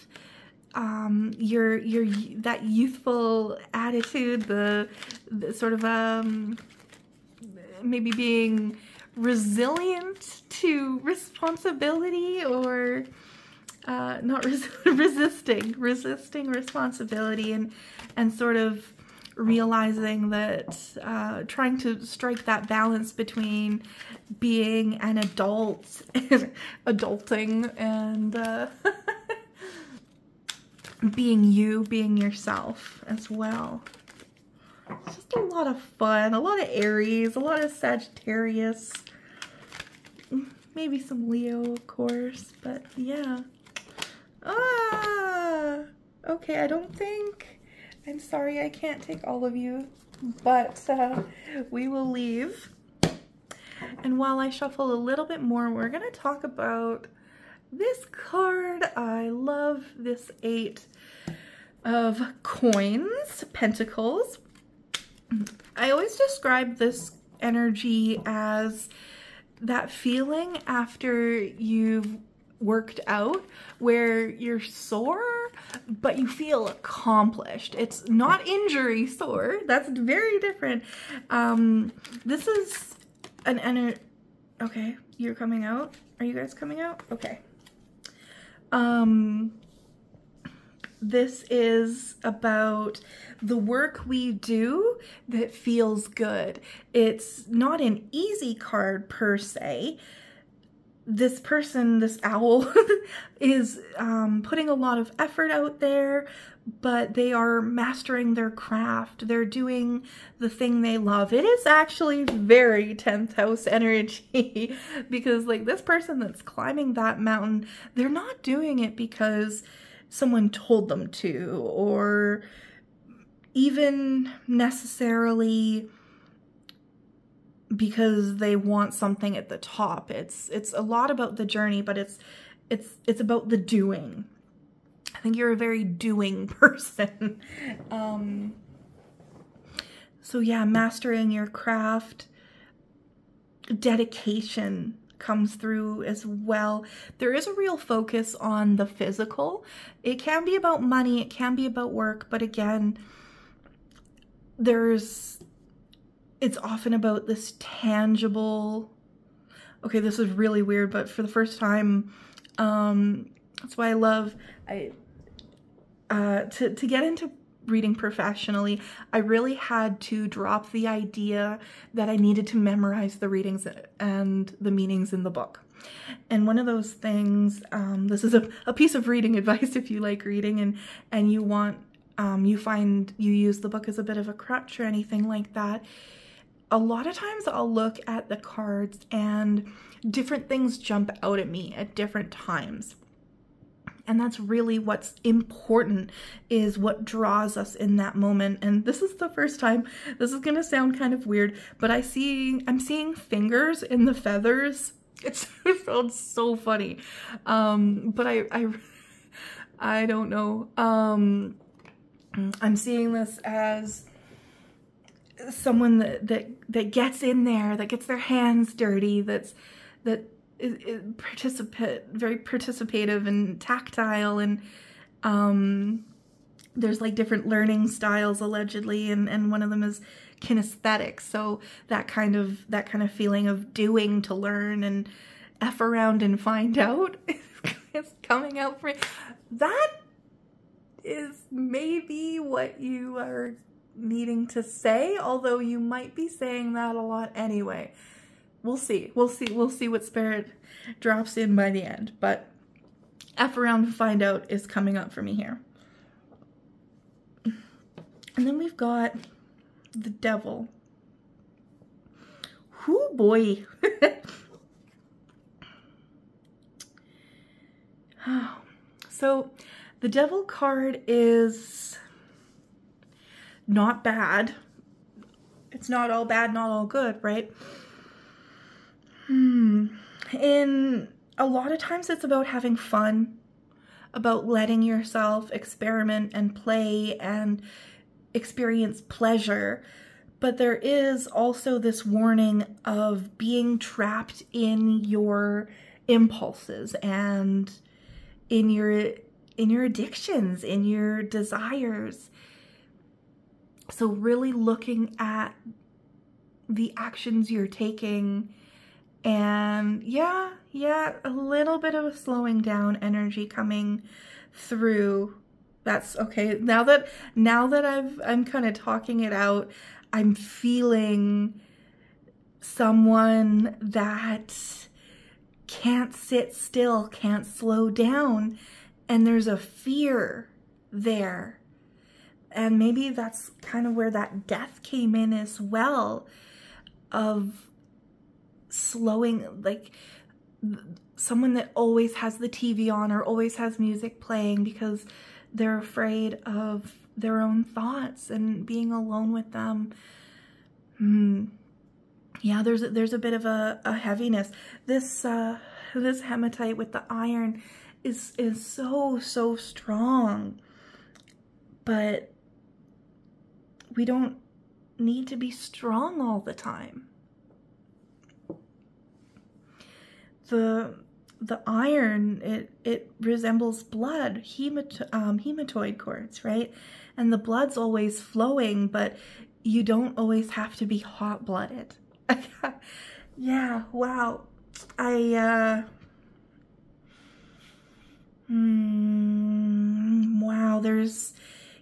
that youthful attitude, the sort of maybe being resilient to responsibility, or not resisting responsibility, and sort of realizing that trying to strike that balance between being an adult and adulting and being yourself as well. It's just a lot of fun, a lot of Aries, a lot of Sagittarius, maybe some Leo, of course, but yeah. Okay, I don't think, I'm sorry I can't take all of you, but we will leave. And while I shuffle a little bit more, we're gonna talk about this card. I love this 8 of coins, pentacles. I always describe this energy as that feeling after you've worked out where you're sore, but you feel accomplished. It's not injury sore. That's very different. This is an energy. Okay, you're coming out? Are you guys coming out? Okay. This is about the work we do that feels good. It's not an easy card per se. This person, this owl, is putting a lot of effort out there, but they are mastering their craft. They're doing the thing they love. It is actually very 10th house energy because like this person that's climbing that mountain, they're not doing it because someone told them to, or even necessarily because they want something at the top. It's a lot about the journey, but it's about the doing. I think you're a very doing person. So yeah, mastering your craft, dedication comes through as well. There is a real focus on the physical. It can be about money, it can be about work, but again, it's often about this tangible, okay, this is really weird, but for the first time, that's why I love, to get into reading professionally, I really had to drop the idea that I needed to memorize the readings and the meanings in the book. And one of those things, this is a piece of reading advice if you like reading and you want, you find you use the book as a bit of a crutch or anything like that. A lot of times I'll look at the cards and different things jump out at me at different times. And that's really what's important, is what draws us in that moment. And this is the first time, this is gonna sound kind of weird, but I'm seeing fingers in the feathers. It sounds so funny. But I don't know. I'm seeing this as someone that gets in there, that gets their hands dirty, that is very participative and tactile, and there's like different learning styles allegedly, and one of them is kinesthetic, so that kind of feeling of doing to learn and F around and find out is coming out for me. That is maybe what you are needing to say, although you might be saying that a lot anyway. We'll see what spirit drops in by the end, but F around and find out is coming up for me here. And then we've got the devil. Whoo boy. So the devil card is not bad. It's not all bad, not all good, right? And a lot of times it's about having fun, about letting yourself experiment and play and experience pleasure. But there is also this warning of being trapped in your impulses and in your addictions, in your desires. So really looking at the actions you're taking, and yeah, a little bit of a slowing down energy coming through. That's okay. Now that I'm kind of talking it out, I'm feeling someone that can't sit still, can't slow down, and there's a fear there. And maybe that's kind of where that death came in as well, of slowing, like someone that always has the TV on or always has music playing because they're afraid of their own thoughts and being alone with them. Yeah, there's a bit of a heaviness. This hematite with the iron is so strong, but we don't need to be strong all the time. The iron, it resembles blood, hematoid quartz, right? And the blood's always flowing, but you don't always have to be hot-blooded. Yeah, wow. Wow, there's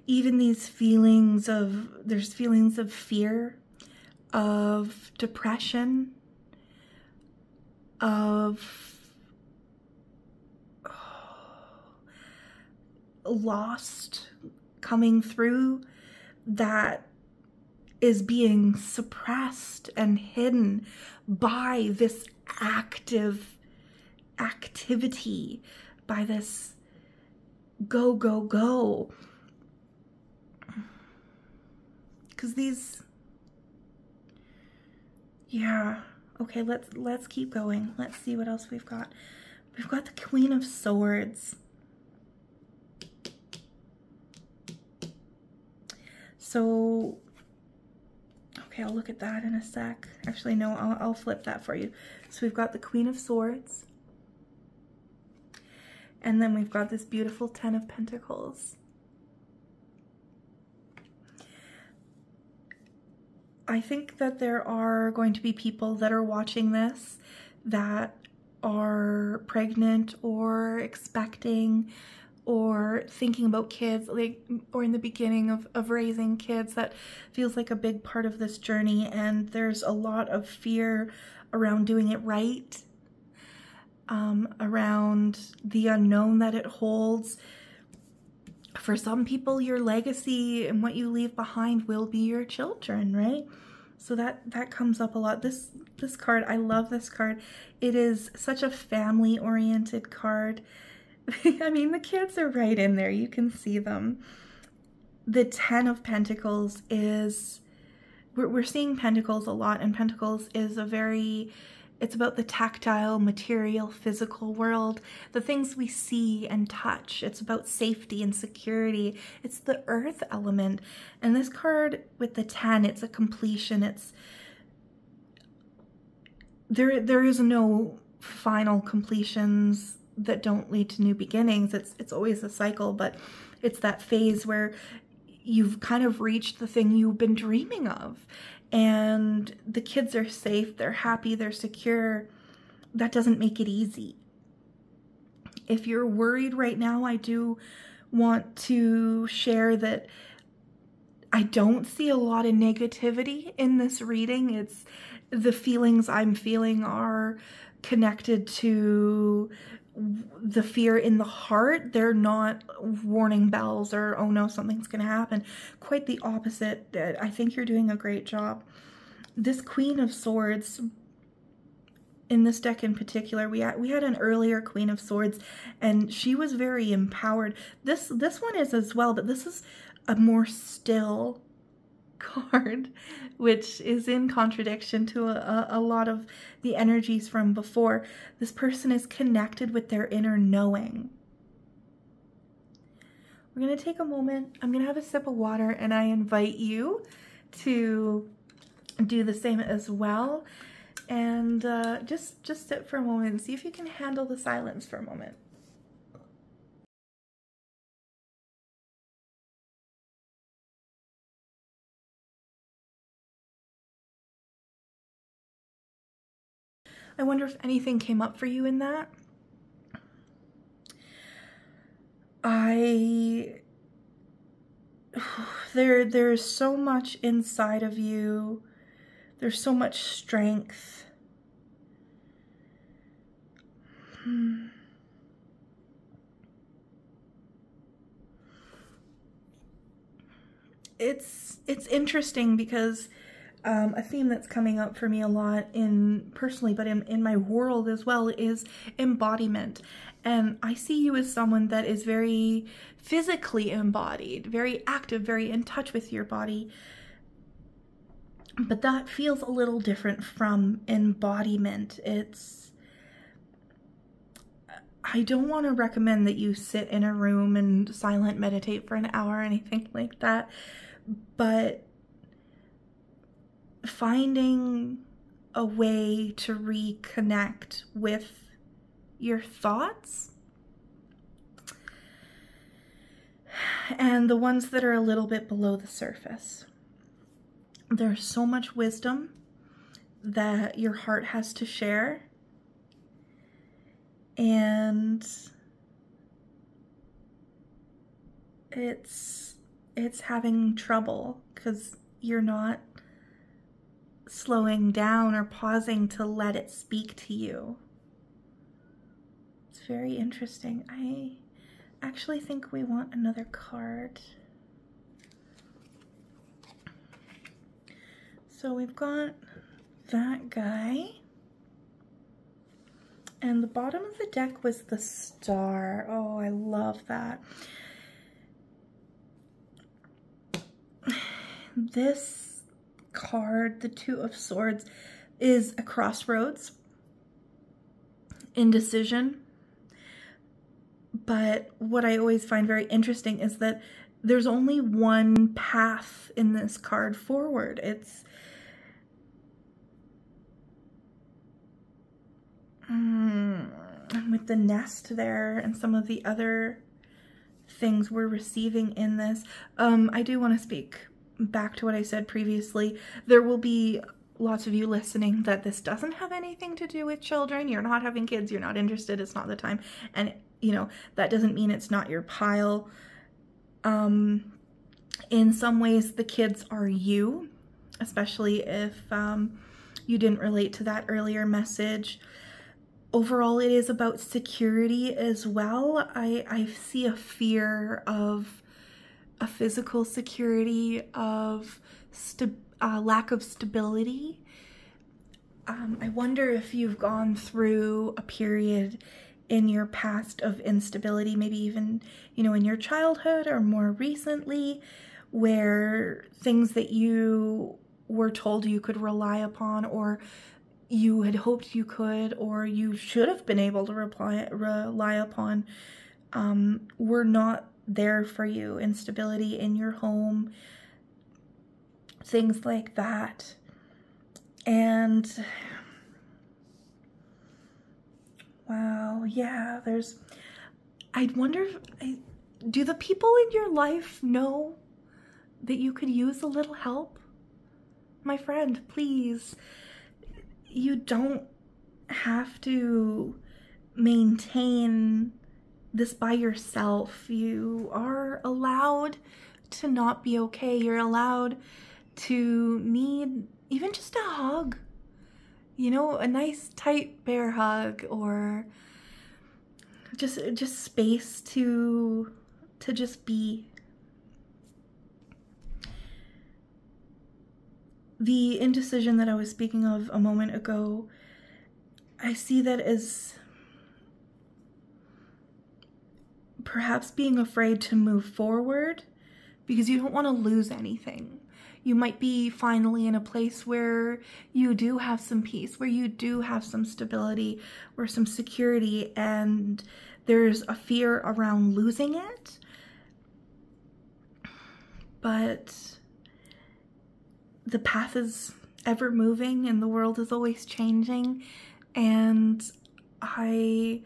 even these feelings of, fear, of depression, of lost coming through, that is being suppressed and hidden by this activity, by this go. Because these, yeah, okay, let's keep going. Let's see what else we've got. We've got the Queen of Swords. So, okay, I'll look at that in a sec. Actually, no, I'll flip that for you. So we've got the Queen of Swords. And then we've got this beautiful Ten of Pentacles. I think that there are going to be people that are watching this that are pregnant or expecting or thinking about kids, like, or in the beginning of raising kids. That feels like a big part of this journey, and there's a lot of fear around doing it right, around the unknown that it holds. For some people, your legacy and what you leave behind will be your children, right? So that comes up a lot. This card, I love this card. It is such a family-oriented card. I mean, the kids are right in there. You can see them. The 10 of Pentacles is, we're seeing Pentacles a lot, and Pentacles is it's about the tactile, material, physical world, the things we see and touch. It's about safety and security. It's the earth element. And this card with the 10, it's a completion. There is no final completions that don't lead to new beginnings. It's always a cycle, but it's that phase where you've kind of reached the thing you've been dreaming of. And the kids are safe, they're happy, they're secure. That doesn't make it easy. If you're worried right now, I do want to share that I don't see a lot of negativity in this reading. It's the feelings I'm feeling are connected to the fear in the heart. They're not warning bells or, oh no, something's going to happen. Quite the opposite. I think you're doing a great job. This Queen of Swords, in this deck in particular, we had an earlier Queen of Swords, and she was very empowered. This one is as well, but this is a more still card, which is in contradiction to a lot of the energies from before. This person is connected with their inner knowing. We're going to take a moment. I'm going to have a sip of water, and I invite you to do the same as well. And just sit for a moment and see if you can handle the silence for a moment. I wonder if anything came up for you in that. There's so much inside of you. There's so much strength. It's interesting because a theme that's coming up for me a lot personally, but in my world as well, is embodiment. And I see you as someone that is very physically embodied, very active, very in touch with your body. But that feels a little different from embodiment. I don't want to recommend that you sit in a room and silent meditate for an hour or anything like that, but finding a way to reconnect with your thoughts, and the ones that are a little bit below the surface. There's so much wisdom that your heart has to share, and it's having trouble because you're not slowing down or pausing to let it speak to you. It's very interesting. I actually think we want another card. So we've got that guy. And the bottom of the deck was the Star. Oh, I love that. This card, the Two of Swords, is a crossroads, indecision. But what I always find very interesting is that there's only one path in this card forward. It's with the nest there and some of the other things we're receiving in this. I do want to speak back to what I said previously. There will be lots of you listening that this doesn't have anything to do with children. You're not having kids, you're not interested, it's not the time. And you know, that doesn't mean it's not your pile. In some ways, the kids are you, especially if you didn't relate to that earlier message. Overall, it is about security as well. I see a fear of a physical security, of lack of stability. I wonder if you've gone through a period in your past of instability, maybe even, you know, in your childhood or more recently, where things that you were told you could rely upon, or you had hoped you could, or you should have been able to rely upon, were not there for you. Instability in your home, things like that. And wow, yeah, I wonder do the people in your life know that you could use a little help? My friend, please. You don't have to maintain this by yourself. You are allowed to not be okay. You're allowed to need even just a hug. You know, a nice tight bear hug, or just space to just be. The indecision that I was speaking of a moment ago, I see that as perhaps being afraid to move forward because you don't want to lose anything. You might be finally in a place where you do have some peace, where you do have some stability or some security, and there's a fear around losing it. But the path is ever moving and the world is always changing, and I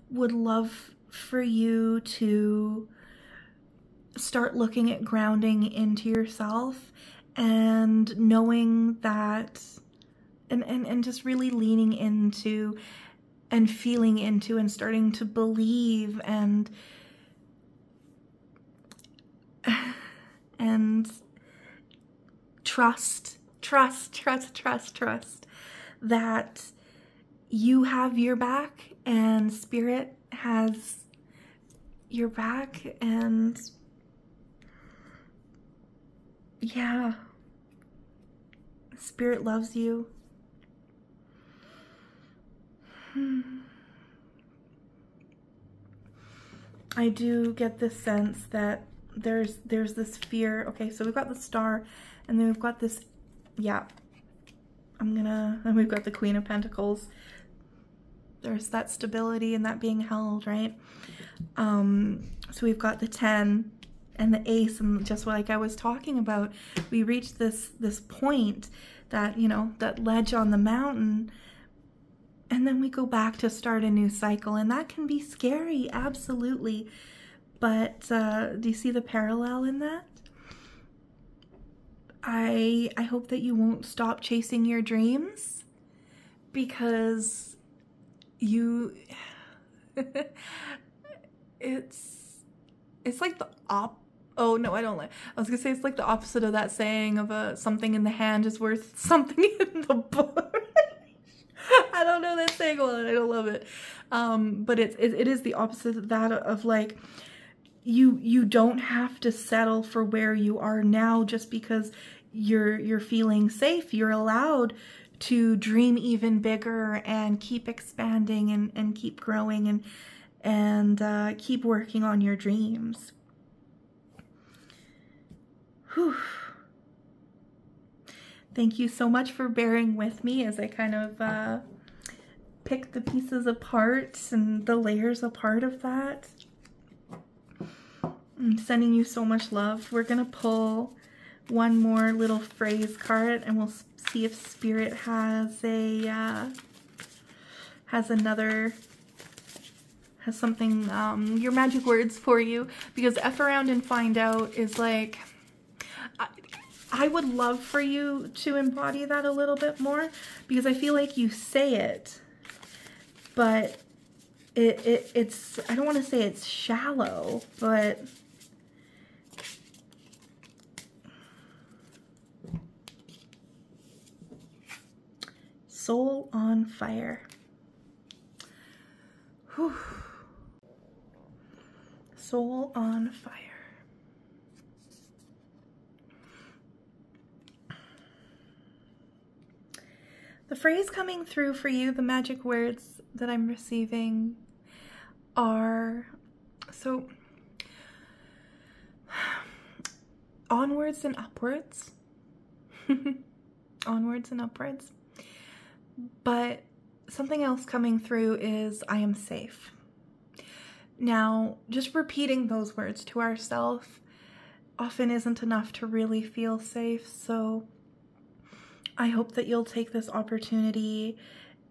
would love for you to start looking at grounding into yourself and knowing that, and just really leaning into and feeling into and starting to believe and trust that you have your back and Spirit has your back, and yeah, Spirit loves you. I do get this sense that there's this fear. Okay, so we've got the Star, and then we've got this, yeah, and we've got the Queen of Pentacles. There's that stability and that being held, right? So we've got the 10 and the Ace, and just like I was talking about, we reached this point that, you know, that ledge on the mountain, and then we go back to start a new cycle, and that can be scary, absolutely. But do you see the parallel in that? I hope that you won't stop chasing your dreams, because you it's like the oh no, I don't like, I was gonna say it's like the opposite of that saying of something in the hand is worth something in the bush. I don't know that saying well, and I don't love it. But it is the opposite of that, of like, you don't have to settle for where you are now just because you're feeling safe. You're allowed to dream even bigger and keep expanding and keep growing and keep working on your dreams. Whew. Thank you so much for bearing with me as I kind of pick the pieces apart and the layers apart of that. I'm sending you so much love. We're gonna pull one more little phrase card, and we'll see if Spirit has something, your magic words for you, because F around and find out is like, I would love for you to embody that a little bit more, because I feel like you say it, but it's, I don't want to say it's shallow, but soul on fire. Whew. Soul on fire. The phrase coming through for you, the magic words that I'm receiving are, so, onwards and upwards. Onwards and upwards. But something else coming through is, I am safe. Now, just repeating those words to ourselves often isn't enough to really feel safe, so I hope that you'll take this opportunity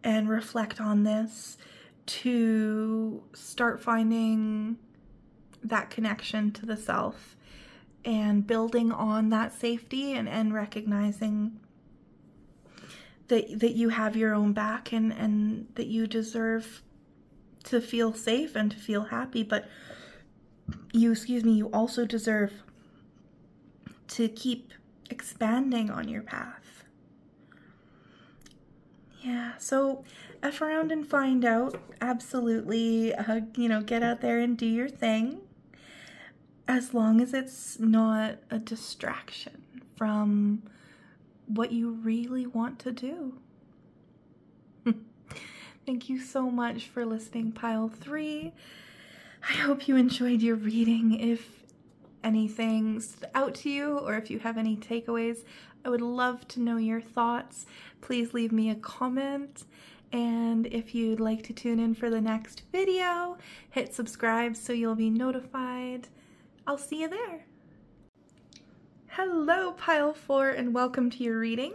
and reflect on this to start finding that connection to the self and building on that safety and recognizing that you have your own back and that you deserve to feel safe and to feel happy, but you also deserve to keep expanding on your path. Yeah, so F around and find out. Absolutely, get out there and do your thing. As long as it's not a distraction from what you really want to do. Thank you so much for listening, Pile 3. I hope you enjoyed your reading. If anything stood out to you or if you have any takeaways, I would love to know your thoughts. Please leave me a comment. And if you'd like to tune in for the next video, hit subscribe so you'll be notified. I'll see you there. Hello, Pile 4, and welcome to your reading.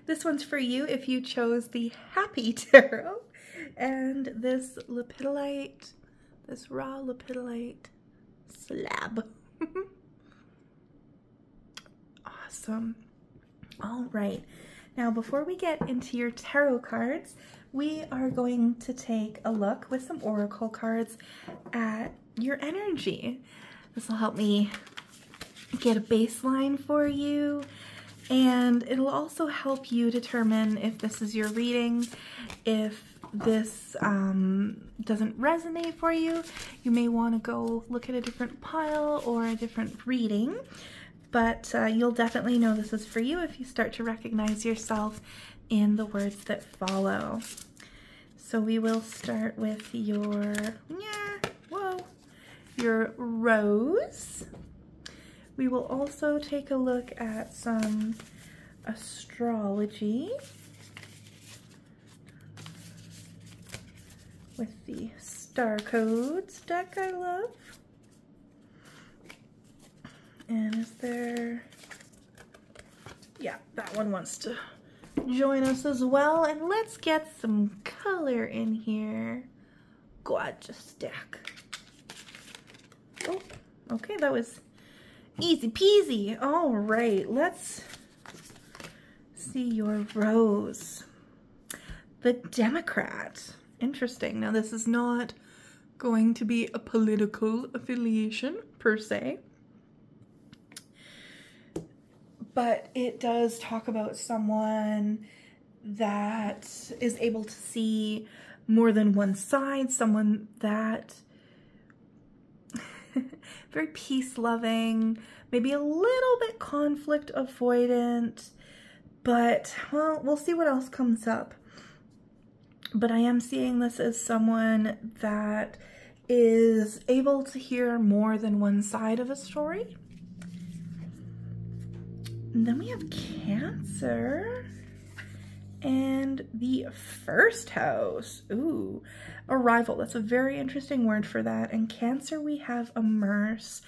This one's for you if you chose the Happy Tarot. And this Lepidolite, this raw Lepidolite slab. Awesome. All right. Now, before we get into your tarot cards, we are going to take a look with some oracle cards at your energy. This will help me get a baseline for you, and it'll also help you determine if this is your reading. If this doesn't resonate for you, you may want to go look at a different pile or a different reading, but you'll definitely know this is for you if you start to recognize yourself in the words that follow. So we will start with your, your rose. We will also take a look at some astrology with the Star Codes deck I love. And is there, yeah, that one wants to join us as well. And let's get some color in here. Gorgeous deck. Oh, okay, that was easy peasy. All right, let's see your rose. The Democrat. Interesting. Now, this is not going to be a political affiliation per se, but it does talk about someone that is able to see more than one side, someone that very peace-loving, maybe a little bit conflict avoidant, but, well, we'll see what else comes up. But I am seeing this as someone that is able to hear more than one side of a story. And then we have Cancer and the first house. Ooh, arrival. That's a very interesting word for that. And Cancer, we have immerse.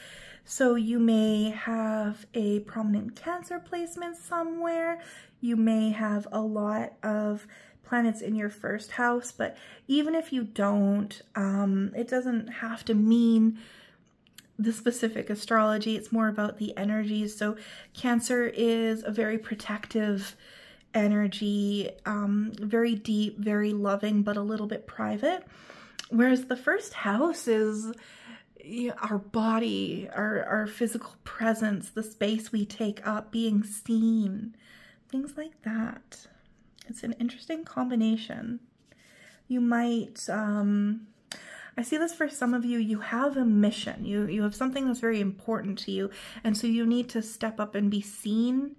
So you may have a prominent Cancer placement somewhere. You may have a lot of planets in your first house, but even if you don't, it doesn't have to mean the specific astrology. It's more about the energies. So Cancer is a very protective energy, very deep, very loving, but a little bit private. Whereas the first house is, you know, our body, our physical presence, the space we take up, being seen, things like that. It's an interesting combination. You might, I see this for some of you, you have a mission, you have something that's very important to you, and so you need to step up and be seen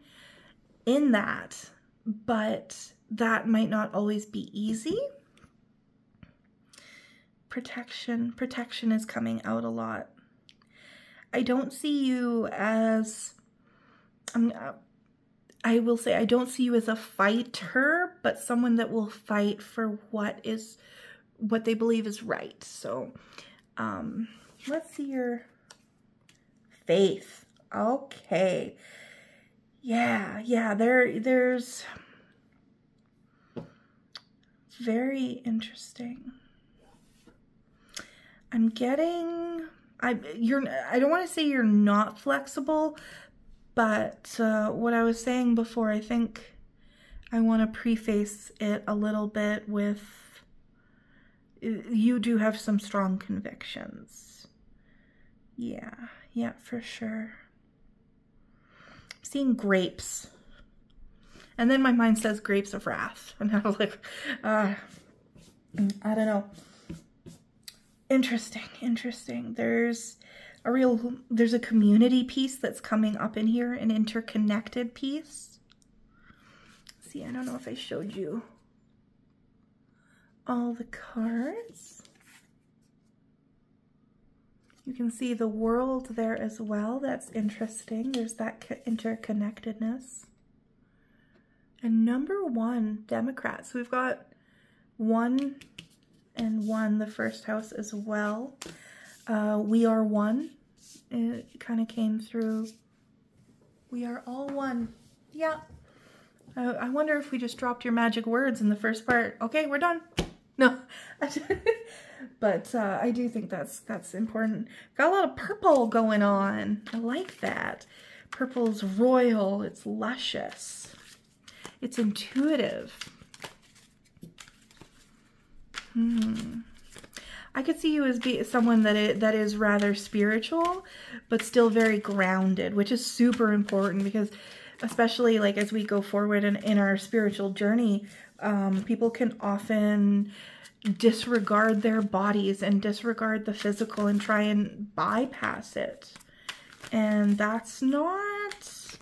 in that, but that might not always be easy. Protection is coming out a lot. I don't see you as, I will say, I don't see you as a fighter, but someone that will fight for what they believe is right. So, let's see your faith. Okay. Yeah, there's very interesting. I'm getting, I don't want to say you're not flexible, but what I was saying before, I think I want to preface it a little bit with, you do have some strong convictions. Yeah, for sure. I'm seeing grapes. And then my mind says grapes of wrath. And I was like, I don't know. Interesting. There's a community piece that's coming up in here, an interconnected piece. See, I don't know if I showed you all the cards. You can see the world there as well. That's interesting. There's that interconnectedness. And number 1, Democrat. So we've got 1 and 1, the first house as well. We are one. It kind of came through. We are all one. Yeah. I wonder if we just dropped your magic words in the first part. Okay, we're done. No. But I do think that's important. Got a lot of purple going on. I like that. Purple's royal. It's luscious. It's intuitive. I could see you as someone that is rather spiritual, but still very grounded, which is super important because, especially like as we go forward in our spiritual journey, people can often disregard their bodies and disregard the physical and try and bypass it. And that's not,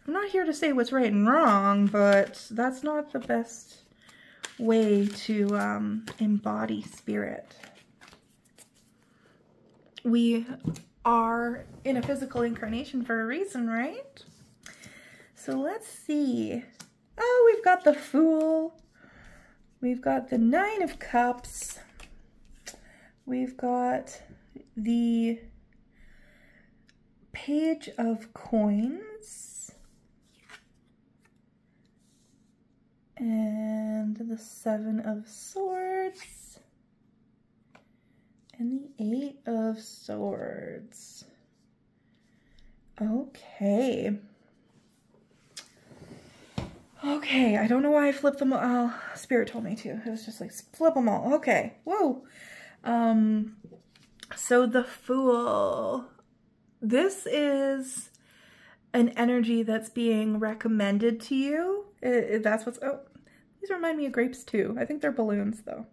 I'm not here to say what's right and wrong, but that's not the best way to embody spirit. We are in a physical incarnation for a reason, right? So let's see. Oh, we've got the Fool. We've got the 9 of Cups. We've got the Page of Coins. And the 7 of Swords. And the 8 of Swords. Okay. Okay, I don't know why I flipped them all. Spirit told me to. It was just like, flip them all. Okay, whoa. So the Fool. This is an energy that's being recommended to you. That's what's, oh, these remind me of grapes too. I think they're balloons though.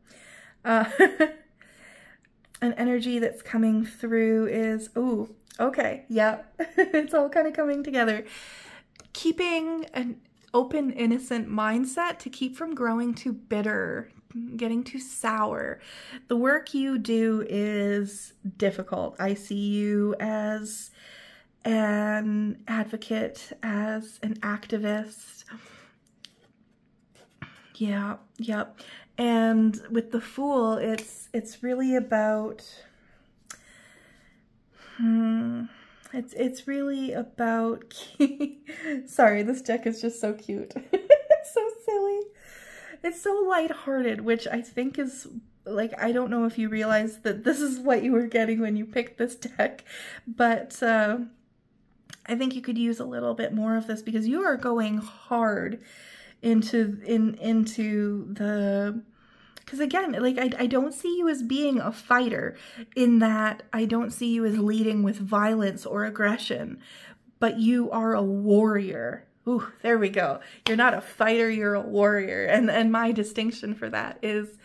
An energy that's coming through is, ooh, okay, yeah. It's all kind of coming together. Keeping an open, innocent mindset to keep from growing too bitter, getting too sour. The work you do is difficult. I see you as an advocate, as an activist. Yeah, yep. And with the Fool, it's really about, it's really about, sorry, this deck is just so cute. It's so silly. It's so lighthearted, which I think is, like, I don't know if you realize that this is what you were getting when you picked this deck, but I think you could use a little bit more of this because you are going hard into the Because again, like I don't see you as being a fighter, in that I don't see you as leading with violence or aggression, but you are a warrior. Ooh, there we go. You're not a fighter, you're a warrior. And my distinction for that is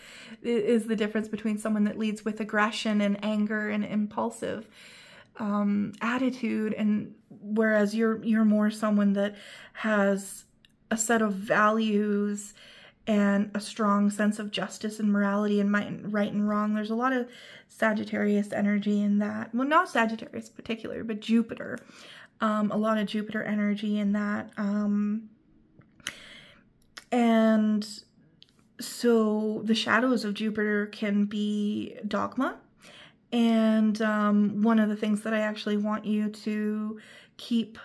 the difference between someone that leads with aggression and anger and impulsive attitude, and whereas you're more someone that has a set of values and a strong sense of justice and morality and right and wrong. There's a lot of Sagittarius energy in that. Well, not Sagittarius in particular, but Jupiter. A lot of Jupiter energy in that. And so the shadows of Jupiter can be dogma. And one of the things that I actually want you to keep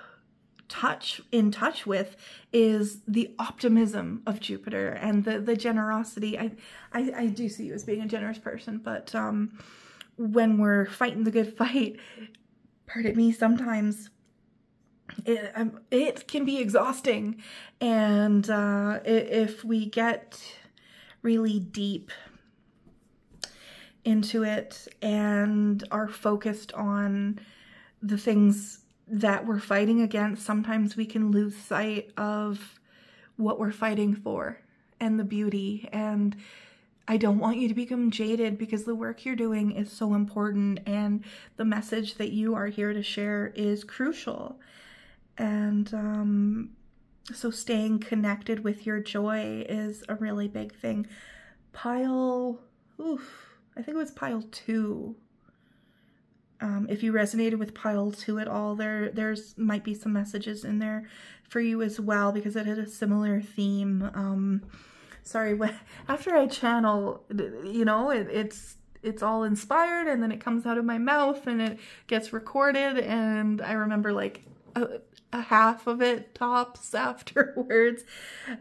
in touch with is the optimism of Jupiter and the generosity. I do see you as being a generous person, but when we're fighting the good fight, pardon me, sometimes it can be exhausting. And if we get really deep into it and are focused on the things that we're fighting against, sometimes we can lose sight of what we're fighting for and the beauty. And I don't want you to become jaded, because the work you're doing is so important and the message that you are here to share is crucial. And so staying connected with your joy is a really big thing. I think it was pile 2. If you resonated with pile 2 at all, there's might be some messages in there for you as well, because it had a similar theme. Sorry, after I channel, you know, it's all inspired, and then it comes out of my mouth and it gets recorded, and I remember like a half of it tops afterwards,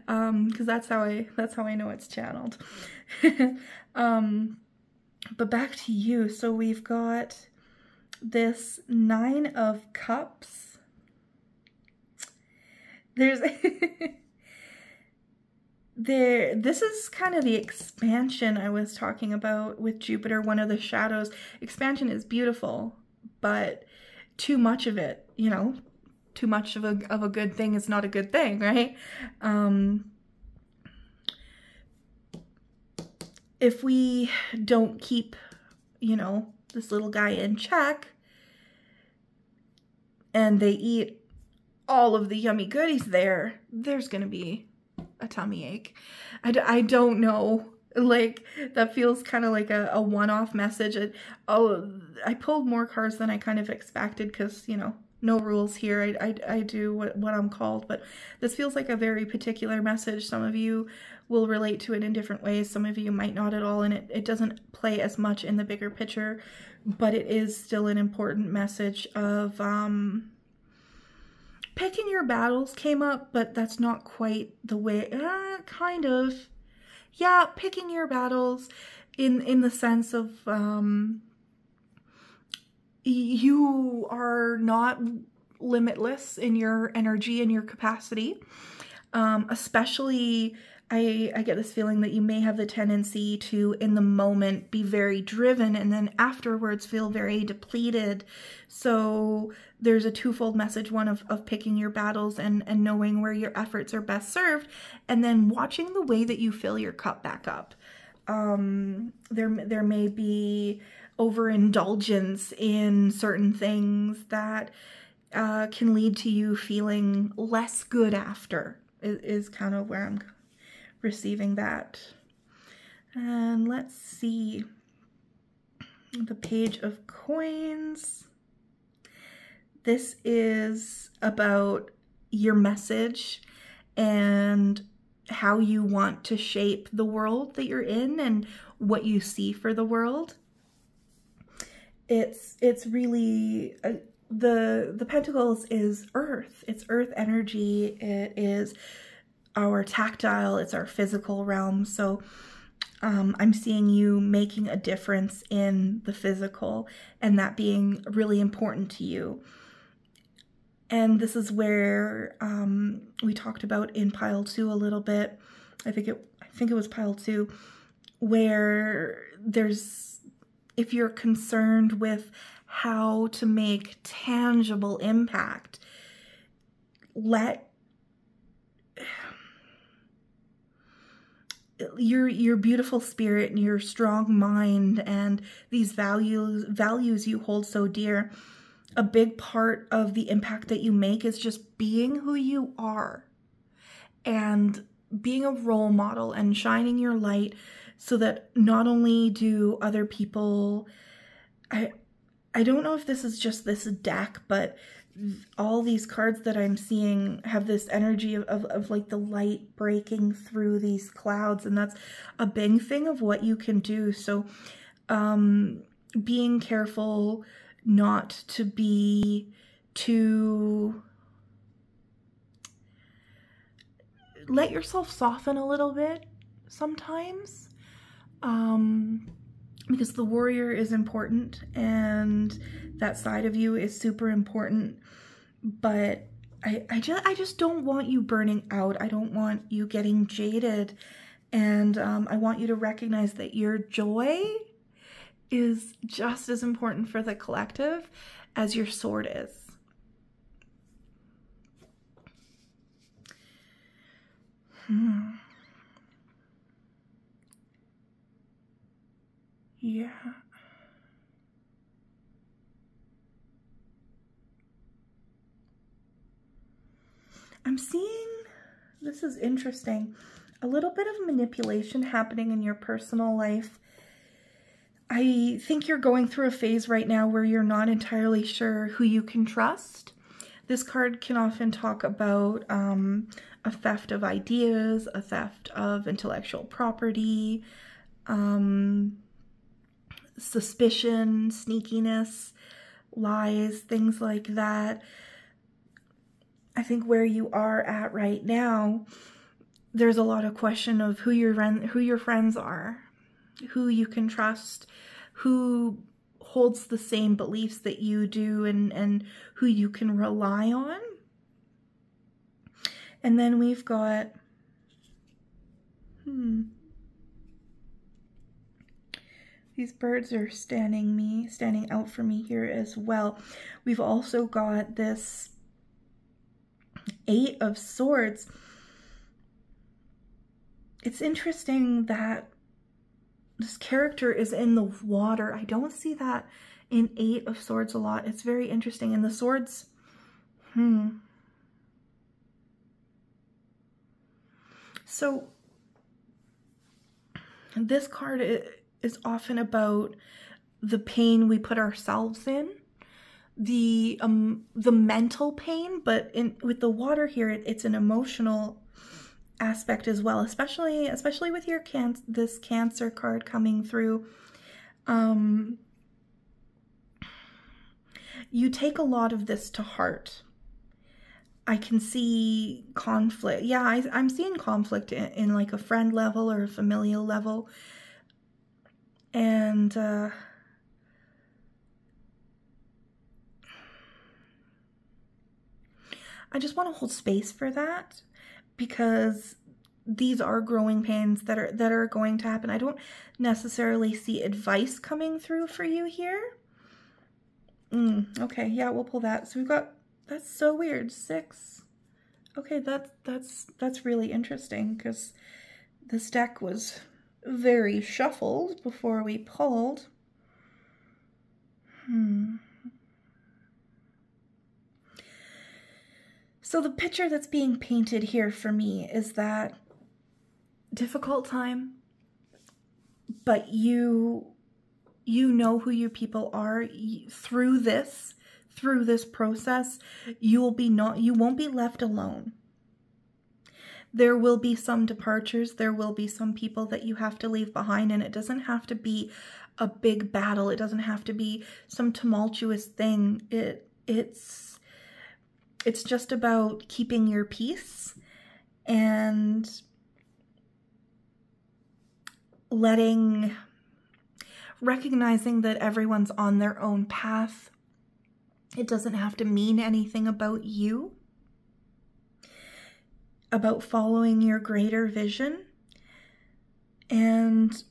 because that's how I know it's channeled. But back to you. So we've got this 9 of Cups. This is kind of the expansion I was talking about with Jupiter, one of the shadows. Expansion is beautiful, but too much of it, you know, too much of a good thing is not a good thing, right? If we don't keep, you know, this little guy in check, and they eat all of the yummy goodies there's gonna be a tummy ache. I don't know, like, that feels kind of like a one-off message. I pulled more cards than I kind of expected, because, you know, no rules here. I do what I'm called, but this feels like a very particular message. Some of you will relate to it in different ways. Some of you might not at all, and it doesn't play as much in the bigger picture, but it is still an important message of picking your battles came up, but that's not quite the way, kind of. Yeah, picking your battles in the sense of you are not limitless in your energy and your capacity. Especially, I get this feeling that you may have the tendency to, in the moment, be very driven and then afterwards feel very depleted. So there's a twofold message, one of picking your battles and knowing where your efforts are best served, and then watching the way that you fill your cup back up. There may be overindulgence in certain things that can lead to you feeling less good after, is kind of where I'm receiving that. And let's see, the Page of Coins. This is about your message and how you want to shape the world that you're in and what you see for the world. It's really the Pentacles is earth. It's earth energy. It is our tactile. It's our physical realm. So I'm seeing you making a difference in the physical, and that being really important to you. And this is where we talked about in pile 2 a little bit. I think it was pile 2, where if you're concerned with how to make tangible impact, let your beautiful spirit and your strong mind and these values you hold so dear, a big part of the impact that you make is just being who you are and being a role model and shining your light, so that not only do other people, I don't know if this is just this deck, but all these cards that I'm seeing have this energy of like the light breaking through these clouds, and that's a big thing of what you can do. So being careful not to be too, let yourself soften a little bit sometimes, because the warrior is important and that side of you is super important. But I just don't want you burning out. I don't want you getting jaded. And I want you to recognize that your joy is just as important for the collective as your sword is. Yeah. I'm seeing, this is interesting, a little bit of manipulation happening in your personal life. I think you're going through a phase right now where you're not entirely sure who you can trust. This card can often talk about a theft of ideas, a theft of intellectual property, suspicion, sneakiness, lies, things like that. I think where you are at right now, there's a lot of question of who your friends are, who you can trust, who holds the same beliefs that you do, and who you can rely on. And then we've got, these birds are standing out for me here as well. We've also got this 8 of Swords. It's interesting that this character is in the water. I don't see that in 8 of Swords a lot. It's very interesting. And the swords, So this card is often about the pain we put ourselves in, the mental pain, but with the water here, it's an emotional aspect as well, especially with your this Cancer card coming through. You take a lot of this to heart. I can see conflict. Yeah, I'm seeing conflict in like a friend level or a familial level. And I just want to hold space for that, because these are growing pains that are going to happen. I don't necessarily see advice coming through for you here. Okay, yeah, we'll pull that. So we've got, that's so weird, 6. Okay, that's really interesting, because this deck was very shuffled before we pulled. So the picture that's being painted here for me is that difficult time, but you know who your people are. Through this process, you won't be left alone. There will be some departures, there will be some people that you have to leave behind, and it doesn't have to be a big battle. It doesn't have to be some tumultuous thing. It's just about keeping your peace and recognizing that everyone's on their own path. It doesn't have to mean anything about you, about following your greater vision, and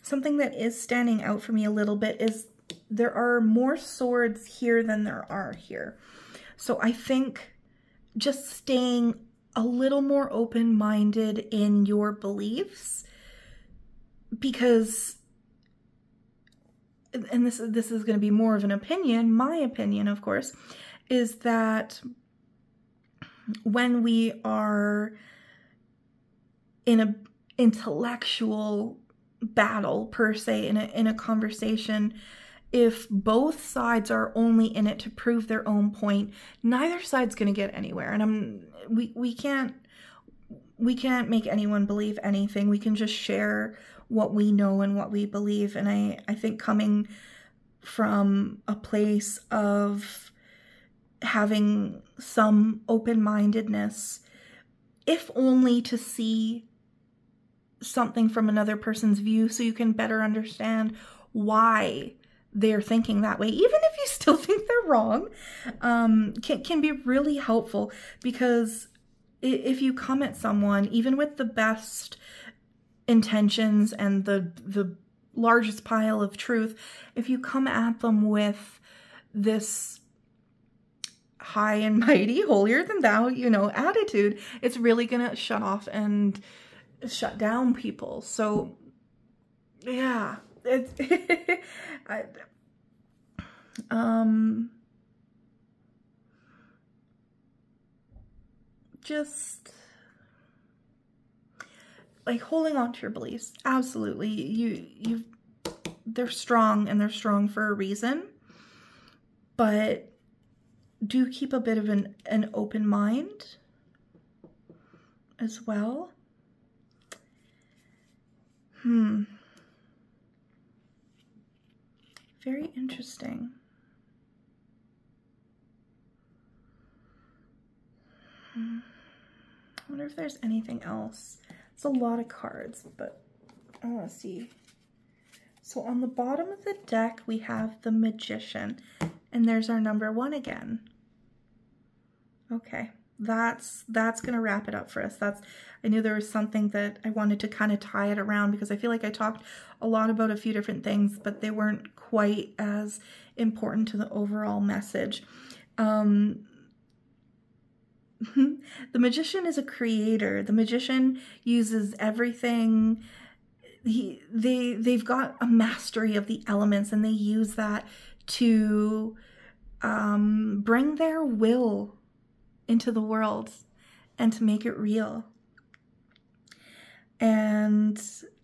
something that is standing out for me a little bit is there are more swords here than there are here. So I think just staying a little more open-minded in your beliefs, because, and this is going to be more of an opinion, my opinion, of course, is that when we are in an intellectual battle, per se, in a conversation, if both sides are only in it to prove their own point, neither side's going to get anywhere. And we can't make anyone believe anything. We can just share what we know and what we believe. And I think coming from a place of having some open-mindedness, if only to see something from another person's view so you can better understand why they're thinking that way, even if you still think they're wrong, can be really helpful. Because if you come at someone, even with the best intentions and the largest pile of truth, if you come at them with this high and mighty, holier than thou, you know, attitude, it's really gonna shut off and shut down people. So yeah, it's just like holding on to your beliefs. Absolutely. They're strong, and they're strong for a reason, but do keep a bit of an open mind as well. Very interesting. I wonder if there's anything else. It's a lot of cards, but I want to see. So on the bottom of the deck, we have the Magician, and there's our number 1 again. Okay, that's gonna wrap it up for us. I knew there was something that I wanted to kind of tie it around, because I feel like I talked a lot about a few different things, but they weren't quite as important to the overall message. The Magician is a creator. The Magician uses everything. They've got a mastery of the elements, and they use that to bring their will into the world and to make it real. And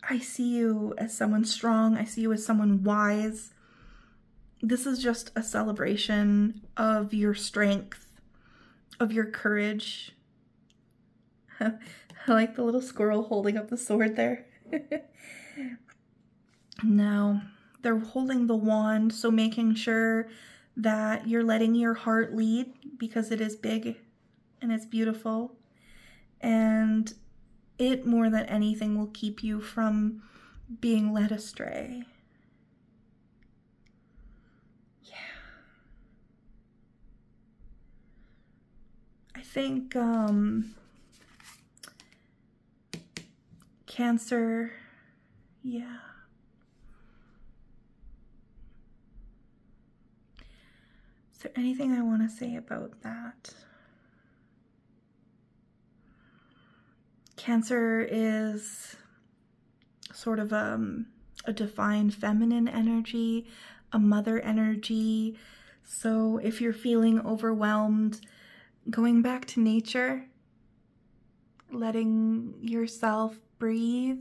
I see you as someone strong. I see you as someone wise. This is just a celebration of your strength, of your courage. I like the little squirrel holding up the sword there. Now, they're holding the wand, so making sure that you're letting your heart lead, because it is big and it's beautiful. And it, more than anything, will keep you from being led astray. I think Cancer, yeah. Is there anything I want to say about that? Cancer is sort of a defined feminine energy, a mother energy. So if you're feeling overwhelmed, going back to nature, letting yourself breathe,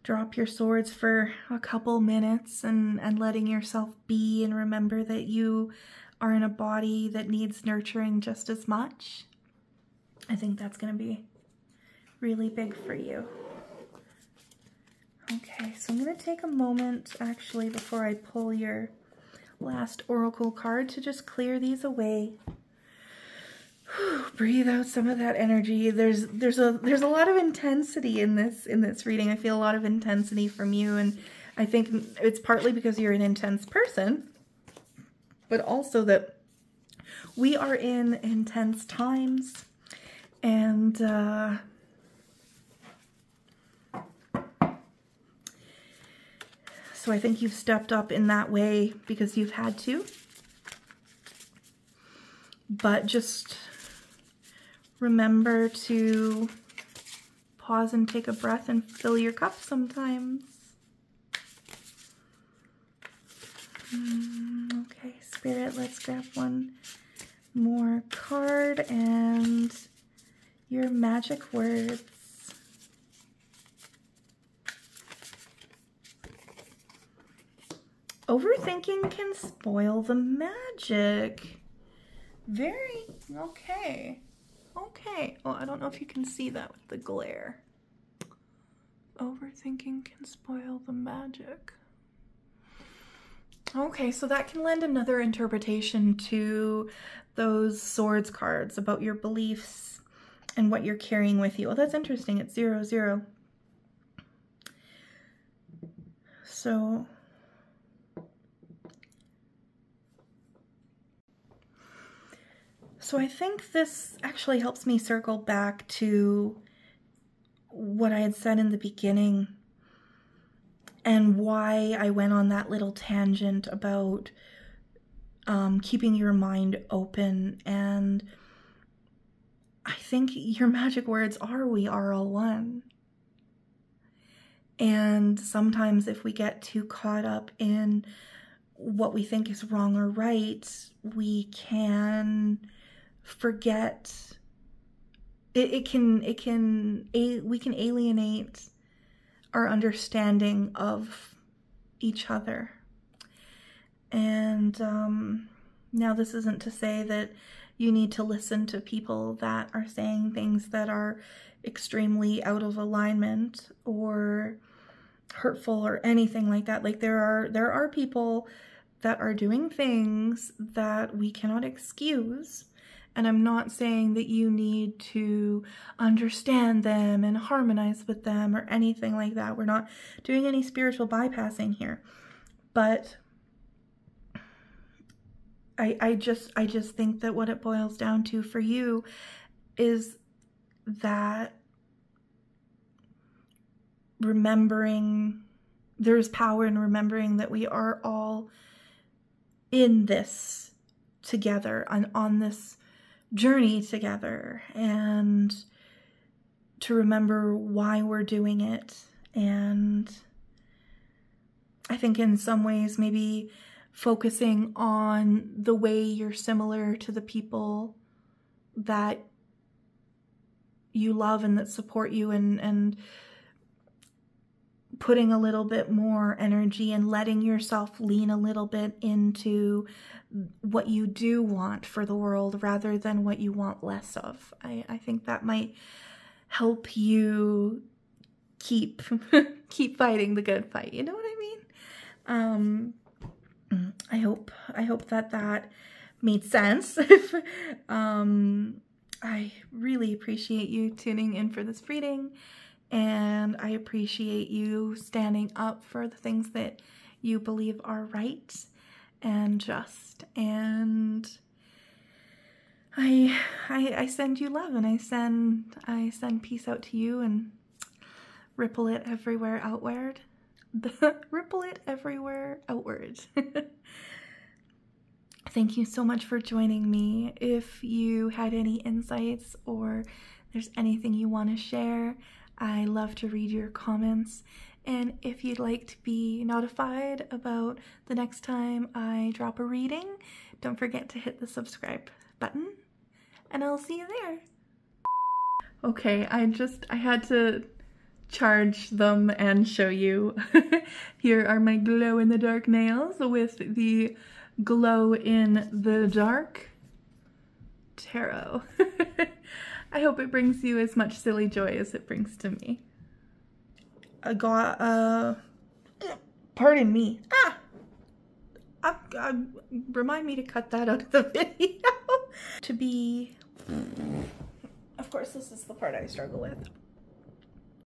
drop your swords for a couple minutes and letting yourself be, and remember that you are in a body that needs nurturing just as much. I think that's going to be really big for you. Okay, so I'm going to take a moment actually before I pull your last oracle card to just clear these away. Breathe out some of that energy. There's a lot of intensity in this reading. I feel a lot of intensity from you, and I think it's partly because you're an intense person, but also that we are in intense times, and So I think you've stepped up in that way because you've had to. But just remember to pause and take a breath and fill your cup sometimes. Okay, Spirit, let's grab one more card and your magic words. Overthinking can spoil the magic. Very, okay. Okay. Well, I don't know if you can see that with the glare. Overthinking can spoil the magic. Okay, so that can lend another interpretation to those swords cards about your beliefs and what you're carrying with you. Oh, that's interesting. It's 0-0. So I think this actually helps me circle back to what I had said in the beginning and why I went on that little tangent about keeping your mind open. And I think your magic words are, we are all one. And sometimes if we get too caught up in what we think is wrong or right, we can forget. We can alienate our understanding of each other. And now this isn't to say that you need to listen to people that are saying things that are extremely out of alignment or hurtful or anything like that. Like there are people that are doing things that we cannot excuse. And I'm not saying that you need to understand them and harmonize with them or anything like that. We're not doing any spiritual bypassing here. But I just think that what it boils down to for you is that remembering, there's power in remembering that we are all in this together, on this journey together, and to remember why we're doing it. And I think in some ways maybe focusing on the way you're similar to the people that you love and that support you, and putting a little bit more energy and letting yourself lean a little bit into what you do want for the world rather than what you want less of. I think that might help you keep fighting the good fight. You know what I mean? I hope that made sense. I really appreciate you tuning in for this reading, and I appreciate you standing up for the things that you believe are right and just. And I send you love, and I send peace out to you, and ripple it everywhere outward. Ripple it everywhere outward. Thank you so much for joining me. If you had any insights or there's anything you want to share, I love to read your comments. And if you'd like to be notified about the next time I drop a reading, don't forget to hit the subscribe button, and I'll see you there. Okay, I had to charge them and show you. Here are my glow-in-the-dark nails with the glow-in-the-dark tarot. I hope it brings you as much silly joy as it brings to me. I got, pardon me. Remind me to cut that out of the video. To be, of course, this is the part I struggle with.